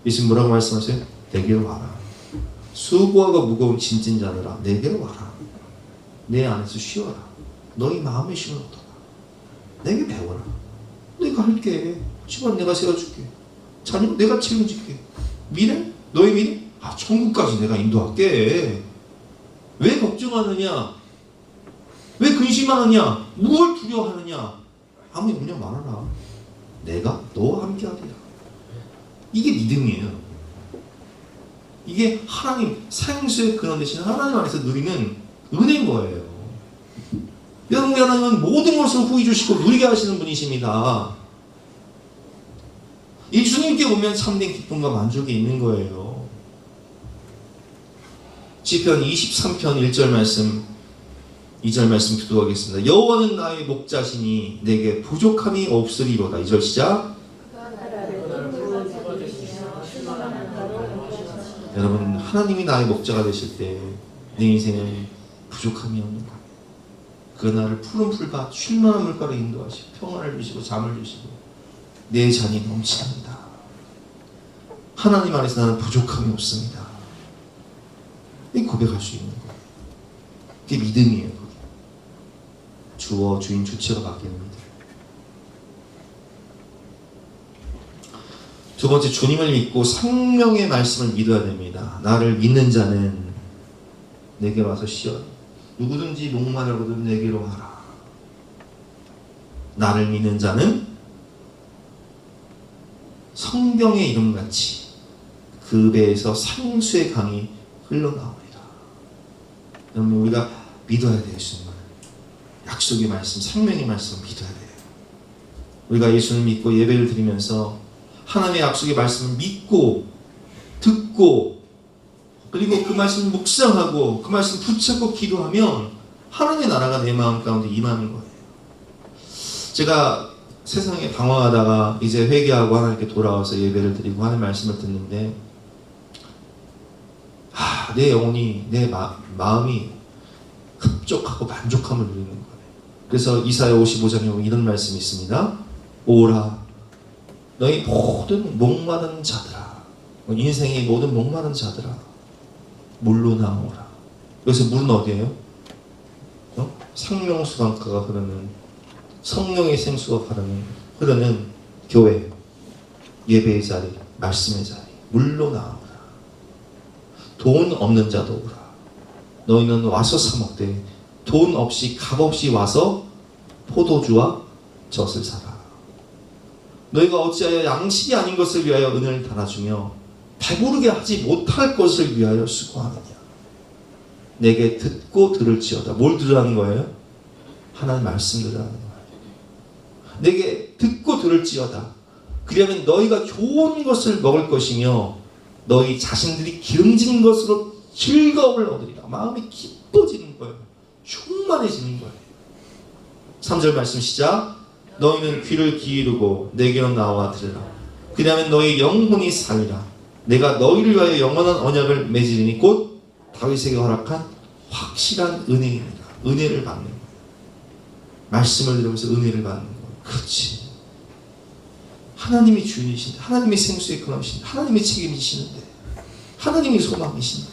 예수님 뭐라고 말씀하세요? 내게로 와라. 수고하고 무거운 짐진 자들아 내게로 와라. 내 안에서 쉬어라. 너희 마음의 쉼을 얻어라. 내게 배워라. 내가 할게. 집안 내가 세워줄게. 자녀 내가 책임질게. 미래? 너의 미래? 천국까지 내가 인도할게. 왜 걱정하느냐? 왜 근심하느냐? 무엇을 두려워하느냐? 아무 염려 말아라. 내가 너와 함께하리라. 이게 믿음이에요. 이게 하나님 생수의 근원 되시는 하나님 안에서 누리는 은혜인 거예요. 여러분, 하나님은 모든 것을 후히 주시고 누리게 하시는 분이십니다. 이 주님께 오면 참된 기쁨과 만족이 있는 거예요. 시편 23편 1절 말씀 2절 말씀 기도하겠습니다. 여호와는 나의 목자시니 내게 부족함이 없으리로다. 2절 시작. 여러분, 하나님이 나의 목자가 되실 때 내 인생은 부족함이 없는 거예요. 그 나를 푸른 풀밭 쉴만한 물가로 인도하시고 평안을 주시고 잠을 주시고 내 잔이 넘치답니다. 하나님 안에서 나는 부족함이 없습니다. 이 고백할 수 있는 거예요. 그게 믿음이에요. 그게. 주어 주인 주체가 바뀌는 믿음. 두 번째, 주님을 믿고 성령의 말씀을 믿어야 됩니다. 나를 믿는 자는 내게 와서 쉬어라. 누구든지 목마르거든 내게로 와라. 나를 믿는 자는 성경의 이름같이 그 배에서 생수의 강이 흘러나오리라. 여러분, 우리가 믿어야 돼요. 예수님을. 약속의 말씀, 생명의 말씀을 믿어야 돼요. 우리가 예수를 믿고 예배를 드리면서 하나님의 약속의 말씀을 믿고 듣고 그리고 그 말씀을 묵상하고 그 말씀 붙잡고 기도하면 하나님의 나라가 내 마음 가운데 임하는 거예요. 제가 세상에 방황하다가 이제 회개하고 하나님께 돌아와서 예배를 드리고 하나님의 말씀을 듣는데 내 영혼이 내 마음이 흡족하고 만족함을 누리는 거예요. 그래서 이사야 55장에 보면 이런 말씀이 있습니다. 오라 너희 모든 목마른 자들아, 인생의 모든 목마른 자들아 물로 나오라. 여기서 물은 어디예요? 생명수강가가 흐르는 성령의 생수가 흐르는 교회, 예배의 자리, 말씀의 자리, 물로 나오라. 돈 없는 자도 오라. 너희는 와서 사 먹되 돈 없이 값 없이 와서 포도주와 젖을 사라. 너희가 어찌하여 양식이 아닌 것을 위하여 은혜를 달아주며 배부르게 하지 못할 것을 위하여 수고하느냐. 내게 듣고 들을지어다. 뭘 들으라는 거예요? 하나님 말씀 들으라는 거예요. 내게 듣고 들을지어다. 그러면 너희가 좋은 것을 먹을 것이며 너희 자신들이 기름진 것으로 즐거움을 얻으리라. 마음이 기뻐지는 거예요. 충만해지는 거예요. 3절 말씀 시작. 너희는 귀를 기울이고 내게로 나와 들으라. 그러면 너희 영혼이 살리라. 내가 너희를 위하여 영원한 언약을 맺으리니 곧 다윗에게 허락한 확실한 은혜입니다. 은혜를 받는 거예요. 말씀을 들으면서 은혜를 받는 거예요. 그렇지. 하나님이 주인이신데, 하나님이 생수의 근원이신데, 하나님이 책임지시는데, 하나님이 소망이신데,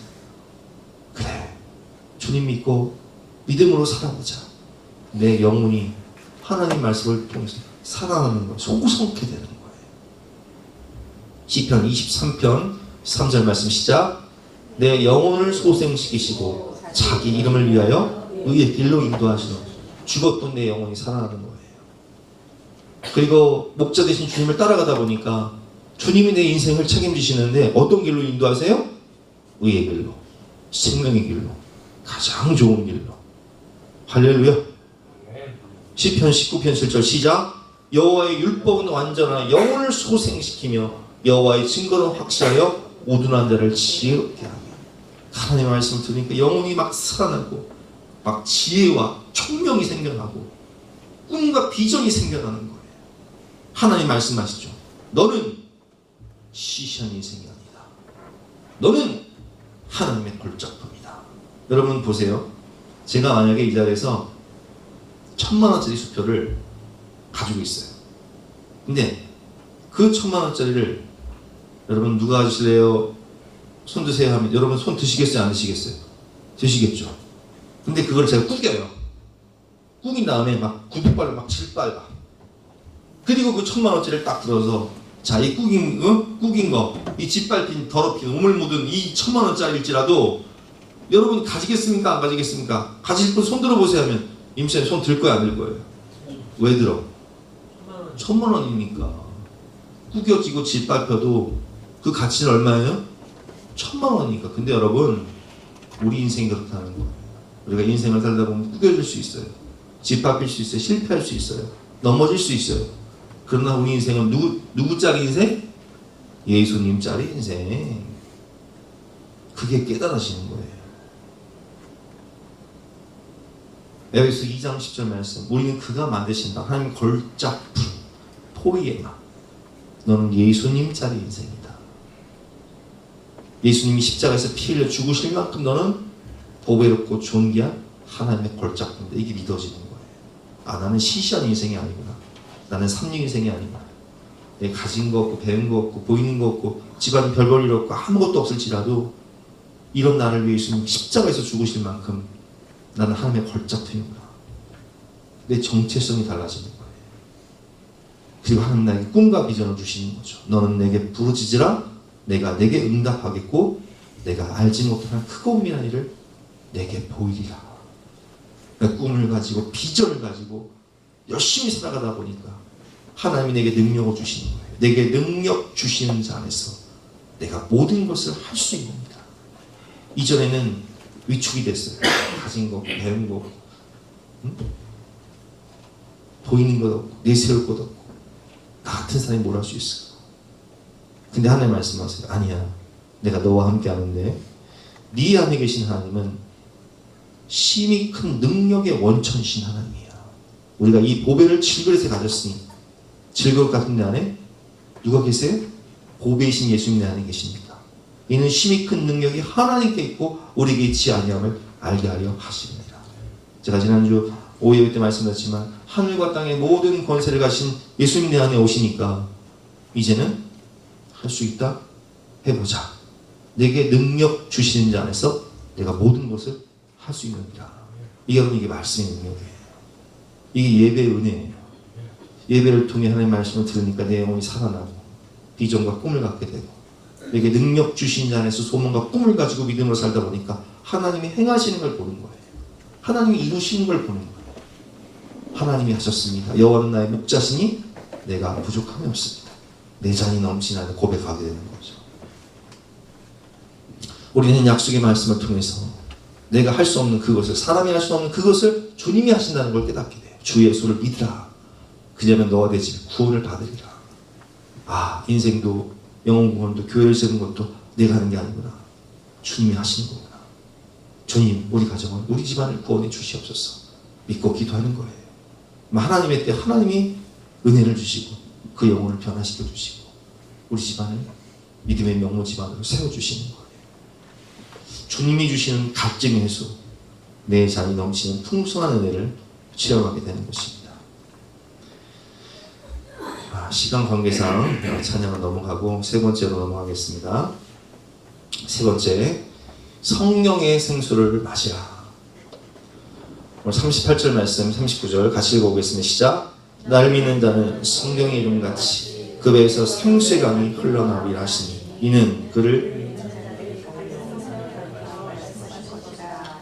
그래, 주님 믿고 믿음으로 살아보자. 내 영혼이 하나님 말씀을 통해서 살아나는 거예요. 속성케 되는 거예요. 시편 23편 3절 말씀 시작. 내 영혼을 소생시키시고 자기 이름을 위하여 의의 길로 인도하시는 죽었던 내 영혼이 살아나는 거예요. 그리고 목자 되신 주님을 따라가다 보니까 주님이 내 인생을 책임지시는데 어떤 길로 인도하세요? 의의 길로, 생명의 길로, 가장 좋은 길로. 할렐루야. 시편 19편 7절 시작. 여호와의 율법은 완전하여 영혼을 소생시키며 여호와의 증거는 확실하여 우둔한 자를 지혜롭게 하며. 하나님의 말씀을 들으니까 영혼이 막 살아나고 막 지혜와 총명이 생겨나고 꿈과 비전이 생겨나는 거예요. 하나님 말씀하시죠. 너는 시시한 인생이 아니다. 너는 하나님의 걸작품이다. 여러분 보세요. 제가 만약에 이 자리에서 1000만원짜리 수표를 가지고 있어요. 근데 그 1000만원짜리를 여러분 누가 가지실래요? 손 드세요 하면 여러분 손 드시겠어요? 안 드시겠어요? 드시겠죠. 근데 그걸 제가 구겨요. 구긴 다음에 막 구두발로 막 질빨가. 그리고 그 1000만원짜리를 딱 들어서 자, 이 구긴 거, 이 짓밟힌 더럽힌 우물 묻은 이 1000만원짜리일지라도 여러분 가지겠습니까? 안 가지겠습니까? 가질 분 손 들어보세요 하면 임시장님 손 들 거야 안 들 거예요? 왜 들어? 1000만원이니까. 구겨지고 짓밟혀도 그 가치는 얼마예요? 1000만원이니까. 근데 여러분 우리 인생이 그렇다는 거예요. 우리가 인생을 살다 보면 구겨질 수 있어요. 짓밟힐 수 있어요. 실패할 수 있어요. 넘어질 수 있어요. 그러나 우리 인생은 누구짜리 인생? 예수님짜리 인생. 그게 깨달아지는 거예요. 에베소 2장 10절 말씀. 우리는 그가 만드신다. 하나님 걸작품 포이에마. 너는 예수님짜리 인생이다. 예수님이 십자가에서 피 흘려 죽으실 만큼 너는 보배롭고 존귀한 하나님의 걸작품인데 이게 믿어지는 거예요. 아, 나는 시시한 인생이 아니구나. 나는 삼류 인생이 아니구나. 내 가진 거 없고 배운 거 없고 보이는 거 없고 집안에 별 일 없고 아무것도 없을지라도 이런 나를 위해 예수님 십자가에서 죽으실 만큼 나는 하나님의 걸작품이구나. 내 정체성이 달라지는 거예요. 그리고 하나님 나에게 꿈과 비전을 주시는 거죠. 너는 내게 부르짖으라. 내가 내게 응답하겠고 내가 알지 못하는 크고 은밀한 일을 내게 보이리라. 그러니까 꿈을 가지고 비전을 가지고 열심히 살아가다 보니까 하나님이 내게 능력을 주시는 거예요. 내게 능력 주시는 자 안에서 내가 모든 것을 할 수 있는 겁니다. 이전에는 위축이 됐어요. 가진 거 없고 배운 거 없고 보이는 것 없고 내세울 것 없고 나 같은 사람이 뭘 할 수 있을까? 근데 하나님 말씀하세요. 아니야. 내가 너와 함께 하는데 네 안에 계신 하나님은 심히 큰 능력의 원천이신 하나님이야. 우리가 이 보배를 질그릇에 가졌으니 질그릇 같은 데 안에 누가 계세요? 보배이신 예수님 내 안에 계십니다. 이는 심히 큰 능력이 하나님께 있고 우리에게 있지 아니함을 알게 하려 하십니다. 제가 지난주 오예배 때 말씀드렸지만 하늘과 땅의 모든 권세를 가신 예수님 내 안에 오시니까 이제는 할 수 있다? 해보자. 내게 능력 주시는 자 안에서 내가 모든 것을 할 수 있느니라. 이게 여러분 이게 말씀의 능력이에요. 이게 예배의 은혜예요. 예배를 통해 하나님의 말씀을 들으니까 내 영혼이 살아나고 비전과 꿈을 갖게 되고 내게 능력 주신 자 안에서 소망과 꿈을 가지고 믿음으로 살다 보니까 하나님이 행하시는 걸 보는 거예요. 하나님이 이루시는 걸 보는 거예요. 하나님이 하셨습니다. 여호와는 나의 목자시니 내가 부족함이 없습니다. 내 잔이 넘치나는 고백하게 되는 거죠. 우리는 약속의 말씀을 통해서 내가 할 수 없는 그것을, 사람이 할 수 없는 그것을 주님이 하신다는 걸 깨닫게 돼요. 주 예수를 믿으라. 그자면 너와 내 집이 구원을 받으리라. 아, 인생도 영혼구원도 교회를 세우는 것도 내가 하는 게 아니구나. 주님이 하시는 거구나. 주님, 우리 가정은 우리 집안을 구원해 주시옵소서. 믿고 기도하는 거예요. 하나님의 때 하나님이 은혜를 주시고 그 영혼을 변화시켜 주시고 우리 집안을 믿음의 명모 집안으로 세워주시는 거예요. 주님이 주시는 갈증의 해소, 내 잔이 넘치는 풍성한 은혜를 체험하게 되는 것입니다. 시간 관계상 찬양을 넘어가고 세 번째로 넘어가겠습니다. 세 번째, 성령의 생수를 마시라. 오늘 38절 말씀 39절 같이 읽어보겠습니다. 시작. 날 믿는 자는 성경의 이름같이 그 배에서 생수의 강이 흘러나오리라 하시니 이는 그를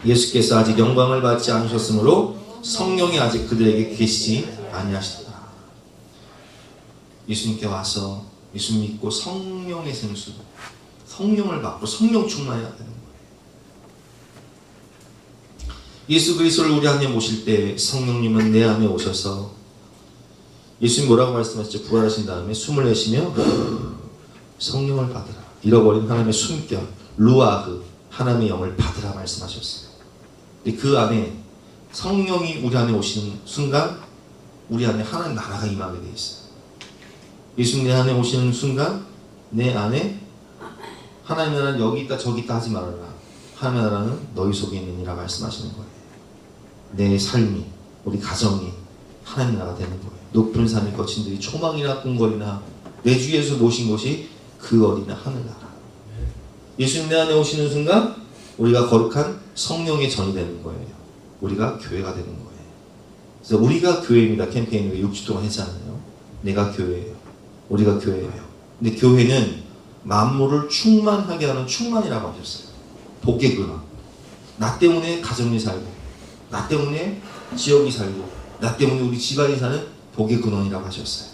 예수께서 아직 영광을 받지 않으셨으므로 성령이 아직 그들에게 계시지 아니하시더라. 예수님께 와서 예수 믿고 성령의 생수, 성령을 받고 성령 충만해야 되는 거예요. 예수 그리스도를 우리 안에 모실 때 성령님은 내 안에 오셔서 예수님 뭐라고 말씀하셨죠? 부활하신 다음에 숨을 내쉬며 성령을 받으라. 잃어버린 하나님의 숨결 루아흐 하나님의 영을 받으라 말씀하셨어요. 근데 그 안에 성령이 우리 안에 오시는 순간 우리 안에 하나님 나라가 임하게 돼 있어요. 예수님 내 안에 오시는 순간 내 안에 하나님 나라는 여기 있다 저기 있다 하지 말아라. 하나님 나라는 너희 속에 있느니라 말씀하시는 거예요. 내 삶이 우리 가정이 하나님 나라가 되는 거예요. 높은 산을 거친 들이 초막이나 궁궐이나 내 주 예수 모신 곳이 그 어디나 하늘나라. 예수님 내 안에 오시는 순간 우리가 거룩한 성령의 전이 되는 거예요. 우리가 교회가 되는 거예요. 그래서 우리가 교회입니다. 캠페인을 6주 동안 했잖아요. 내가 교회예요. 우리가 교회예요. 근데 교회는 만물을 충만하게 하는 충만이라고 하셨어요. 복의 근원. 나 때문에 가정이 살고, 나 때문에 지역이 살고, 나 때문에 우리 집안이 사는 복의 근원이라고 하셨어요.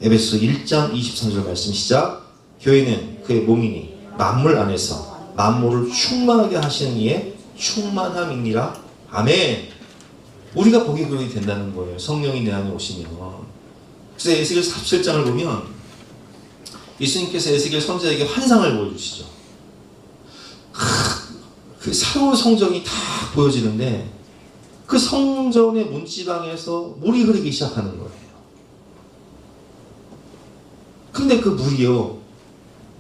에베소 1장 23절 말씀 시작. 교회는 그의 몸이니 만물 안에서 만물을 충만하게 하시는 이의 충만함이니라. 아멘. 우리가 복의 근원이 된다는 거예요. 성령이 내 안에 오시면. 그래서 에스겔 47장을 보면 예수님께서 에스겔 선지자에게 환상을 보여주시죠. 그 새로운 성전이 다 보여지는데 그 성전의 문지방에서 물이 흐르기 시작하는 거예요. 근데 그 물이요,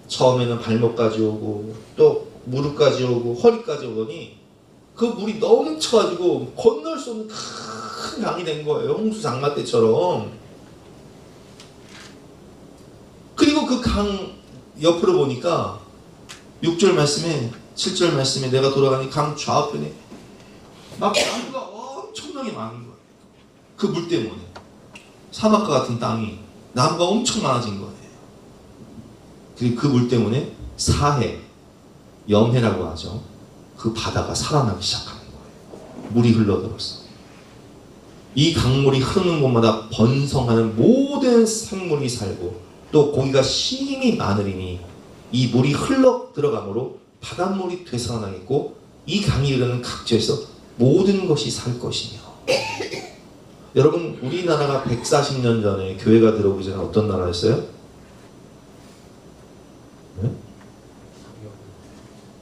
처음에는 발목까지 오고 또 무릎까지 오고 허리까지 오더니 그 물이 넘쳐가지고 건널 수 없는 큰 강이 된 거예요. 홍수 장마 때처럼. 그리고 그 강 옆으로 보니까 6절 말씀에 7절 말씀에 내가 돌아가니 강 좌우편에 막 나무가 엄청나게 많은 거예요. 그 물 때문에 사막과 같은 땅이 나무가 엄청 많아진 거예요. 그리고 그 물 때문에 사해, 염해라고 하죠. 그 바다가 살아나기 시작하는 거예요. 물이 흘러들어서 이 강물이 흐르는 곳마다 번성하는 모든 생물이 살고 또 고기가 심히 많으리니 이 물이 흘러 들어가므로 바닷물이 되살아나겠고 이 강이 흐르는 각지에서 모든 것이 살 것이며. 여러분, 우리나라가 140년 전에 교회가 들어오기 전에 어떤 나라였어요? 네?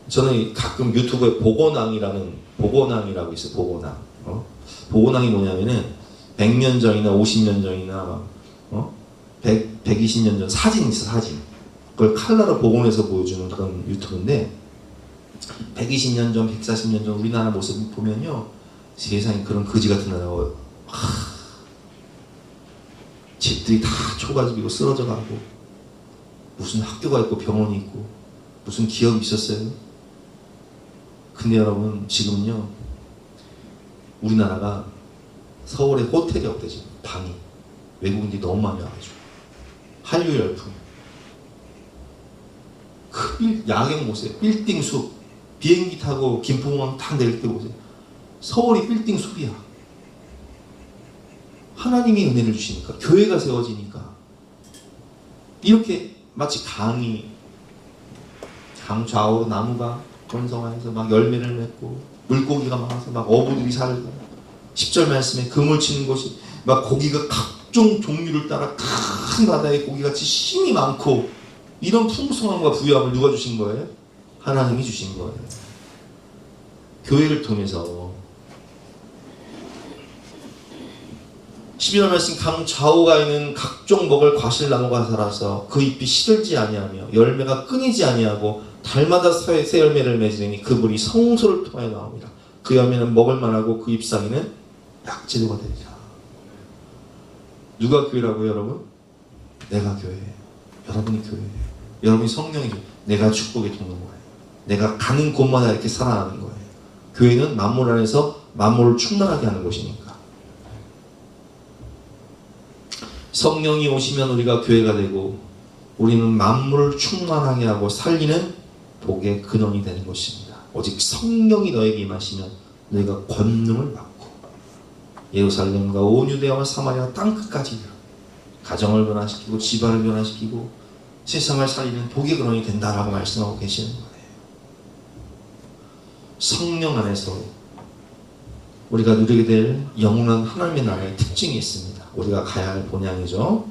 저는 가끔 유튜브에 보고낭이라고 있어요. 보고낭. 보고낭이 뭐냐면은 100년 전이나 50년 전이나 120년 전 사진 있어, 사진. 그걸 칼라로 복원해서 보여주는 그런 유튜브인데 120년 전, 140년 전 우리나라 모습 보면요, 세상에 그런 거지 같은 나라가 집들이 다 초가집이고 쓰러져 가고 무슨 학교가 있고 병원이 있고 무슨 기업이 있었어요. 근데 여러분, 지금은요 우리나라가 서울에 호텔이 없대. 지금 방이 외국인들이 너무 많이 와가지고 한류 열풍, 그 야경 보세요. 빌딩 숲, 비행기 타고 김포공항 딱 내릴 때 보세요. 서울이 빌딩 숲이야. 하나님이 은혜를 주시니까, 교회가 세워지니까 이렇게 마치 강 좌우로 나무가 번성하여서 막 열매를 맺고 물고기가 많아서 막 어부들이 살고 10절 말씀에 그물 치는 곳이 막 고기가 각종 종류를 따라 큰 바다에 고기같이 힘이 많고 이런 풍성함과 부유함을 누가 주신 거예요? 하나님이 주신 거예요. 교회를 통해서 12절 말씀, 강 좌우가 있는 각종 먹을 과실나무가 자라서 그 잎이 시들지 아니하며 열매가 끊이지 아니하고 달마다 새 열매를 맺으니 그 물이 성소를 통하여 나옵니다. 그 열매는 먹을 만하고 그 잎사귀는 약재료가 되리라. 누가 교회라고요, 여러분? 내가 교회예요. 여러분이 교회예요. 여러분이 성령이죠. 내가 축복의 통로인 거예요. 내가 가는 곳마다 이렇게 살아나는 거예요. 교회는 만물 안에서 만물을 충만하게 하는 곳이니까. 성령이 오시면 우리가 교회가 되고 우리는 만물을 충만하게 하고 살리는 복의 근원이 되는 것입니다. 오직 성령이 너에게 임하시면 너희가 권능을 받고 예루살렘과 온 유대와 사마리아 땅끝까지 가정을 변화시키고 집안을 변화시키고 세상을 살리는 복의 근원이 된다라고 말씀하고 계시는 거예요. 성령 안에서 우리가 누리게 될 영원한 하나님의 나라의 특징이 있습니다. 우리가 가야 할 본향이죠.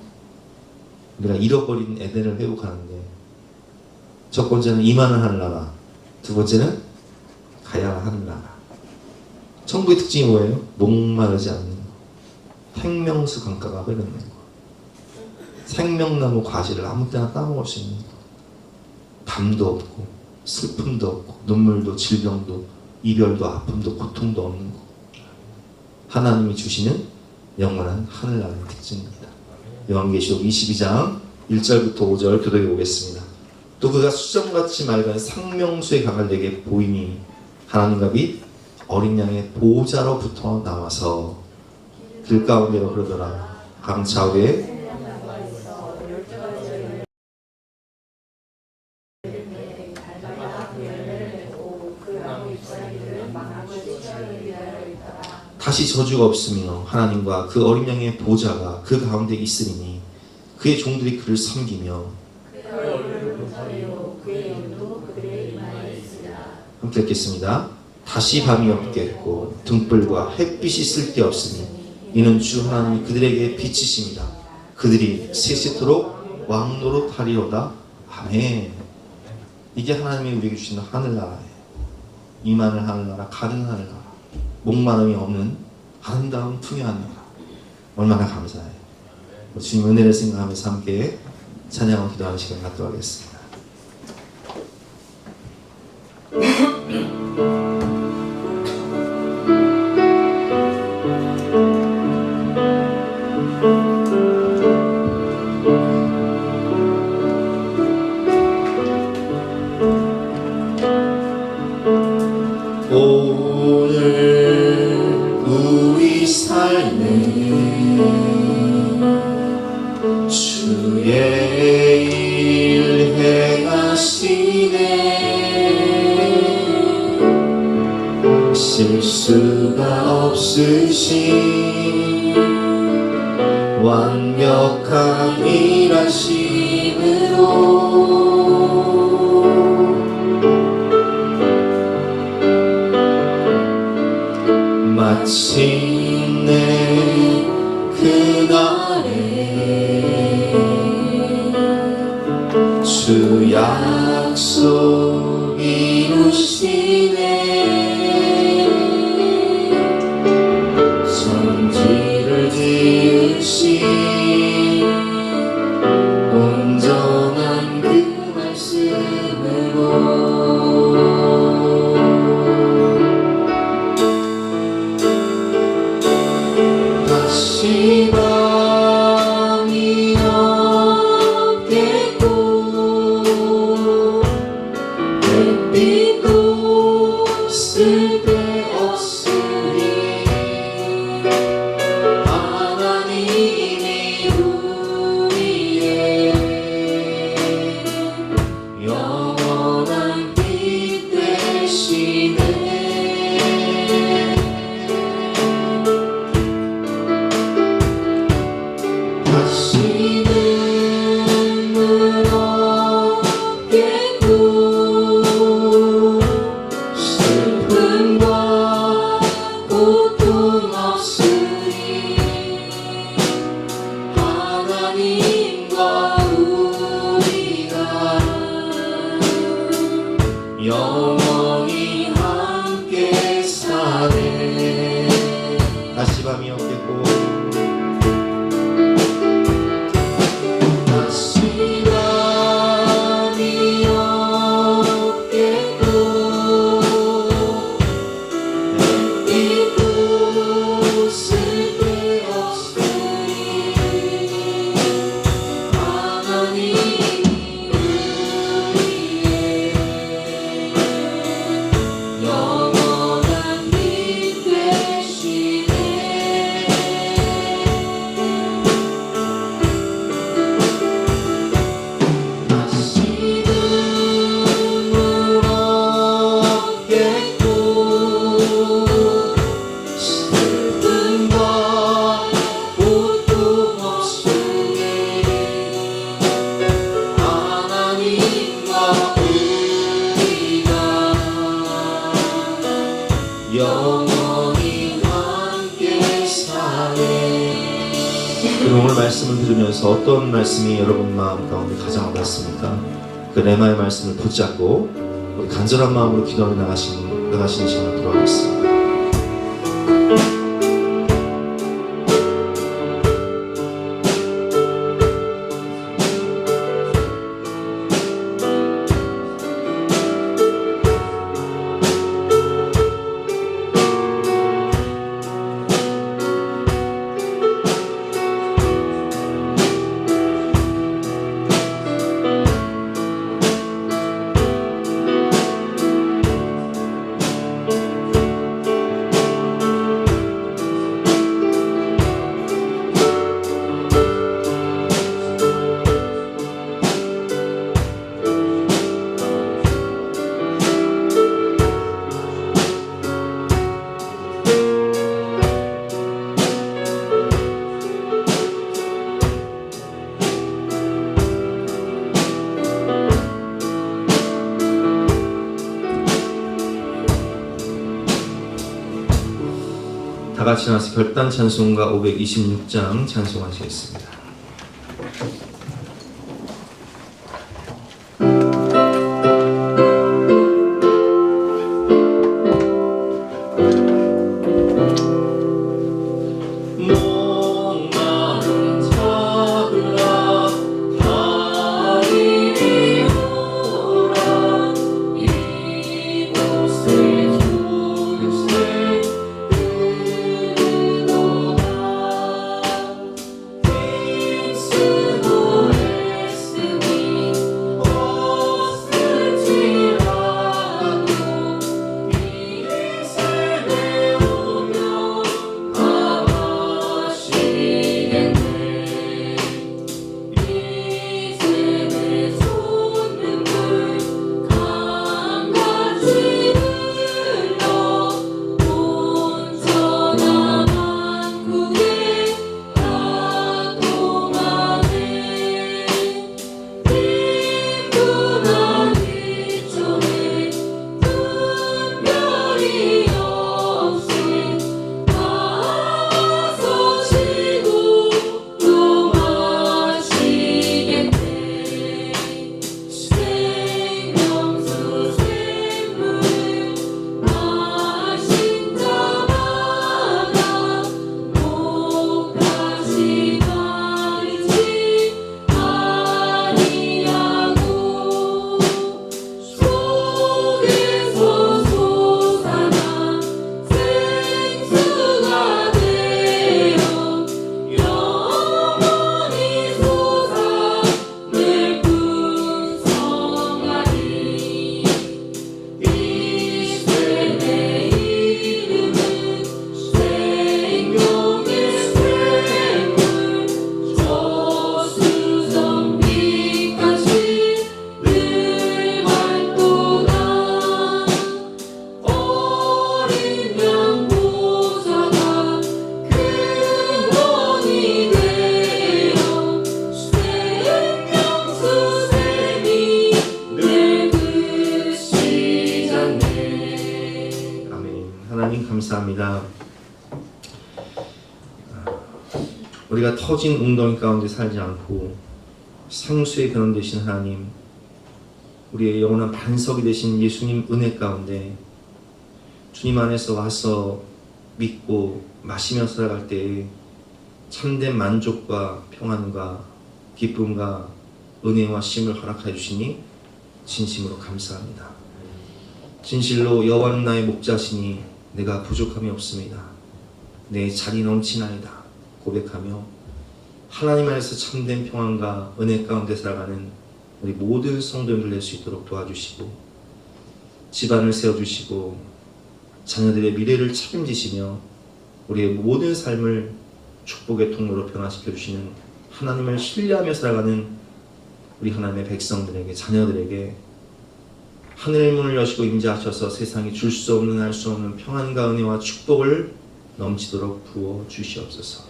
우리가 잃어버린 에덴을 회복하는데 첫 번째는 임하는 하늘나라, 두 번째는 가야 할 하늘나라. 천국의 특징이 뭐예요? 목마르지 않는 거, 생명수 강가가 흐르는 거, 생명나무 과실을 아무 때나 따먹을 수 있는 거, 담도 없고 슬픔도 없고 눈물도 질병도 이별도 아픔도 고통도 없는 거, 하나님이 주시는 영원한 하늘나라의 특징입니다. 요한계시록 22장 1절부터 5절 교독해 보겠습니다. 또 그가 수정같이 맑은 생명수의 강을 내게 보이니 하나님과 및 어린 양의 보호자로부터 나와서 길 가운데로 흐르더라. 강 좌우에 다시 저주가 없으며 하나님과 그 어린 양의 보호자가 그 가운데 있으리니 그의 종들이 그를 섬기며 함께 읽겠습니다. 다시 밤이 없겠고 등불과 햇빛이 쓸데없으니 이는 주 하나님이 그들에게 빛이십니다. 그들이 세세토록 왕노릇하리로다. 아멘. 이게 하나님이 우리에게 주시는 하늘나라예요. 임하는 하늘나라, 가는 하늘나라, 목마름이 없는 아름다운 풍요한 나라. 얼마나 감사해요. 주님 은혜를 생각하면서 함께 찬양하고 기도하는 시간 갖도록 하겠습니다. 오늘 우리 삶에 주의 일 행하시네. 실수가 없으신 완벽한 일하심으로 마침내 그날에 주 약속 이루시네. 천지를 지으신 온전한 그 말씀으로 다시 밤이 없겠고 오늘 말씀을 들으면서 어떤 말씀이 여러분 마음 가운데 가장 와닿습니까? 그 레마의 말씀을 붙잡고 우리 간절한 마음으로 기도하며 나가시는 시간을 돌아가겠습니다. 다 같이 나와서 결단 찬송가 526장 찬송하시겠습니다. 감사합니다. 우리가 터진 웅덩이 가운데 살지 않고 생수의 근원 되신 하나님, 우리의 영원한 반석이 되신 예수님 은혜 가운데 주님 안에서 와서 믿고 마시며 살아갈 때에 참된 만족과 평안과 기쁨과 은혜와 쉼을 허락하여 주시니 진심으로 감사합니다. 진실로 여호와는 나의 목자시니 내가 부족함이 없습니다. 내 잔이 넘치나이다 고백하며 하나님 안에서 참된 평안과 은혜 가운데 살아가는 우리 모든 성도님들 될 수 있도록 도와주시고 집안을 세워주시고 자녀들의 미래를 책임지시며 우리의 모든 삶을 축복의 통로로 변화시켜 주시는 하나님을 신뢰하며 살아가는 우리 하나님의 백성들에게, 자녀들에게 하늘의 문을 여시고 임재하셔서 세상이 줄 수 없는, 알 수 없는 평안과 은혜와 축복을 넘치도록 부어 주시옵소서.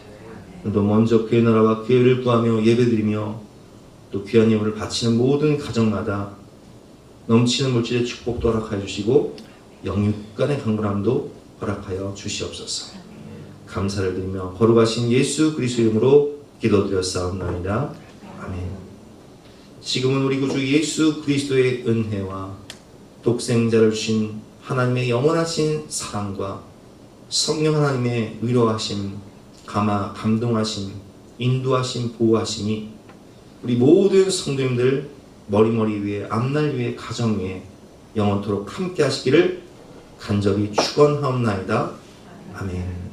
또 먼저 그의 나라와 그의 의를 구하며 예배드리며 또 귀한 예물을 바치는 모든 가정마다 넘치는 물질의 축복도 허락하여 주시고 영육 간의 강건함도 허락하여 주시옵소서. 감사를 드리며 거룩하신 예수 그리스도 이름으로 기도드렸사옵나이다. 아멘. 지금은 우리 구주 예수 그리스도의 은혜와 독생자를 주신 하나님의 영원하신 사랑과 성령 하나님의 위로하심, 감동하심, 인도하심, 보호하심이 우리 모든 성도님들 머리머리 위에, 앞날 위에, 가정 위에 영원토록 함께 하시기를 간절히 축원하옵나이다. 아멘.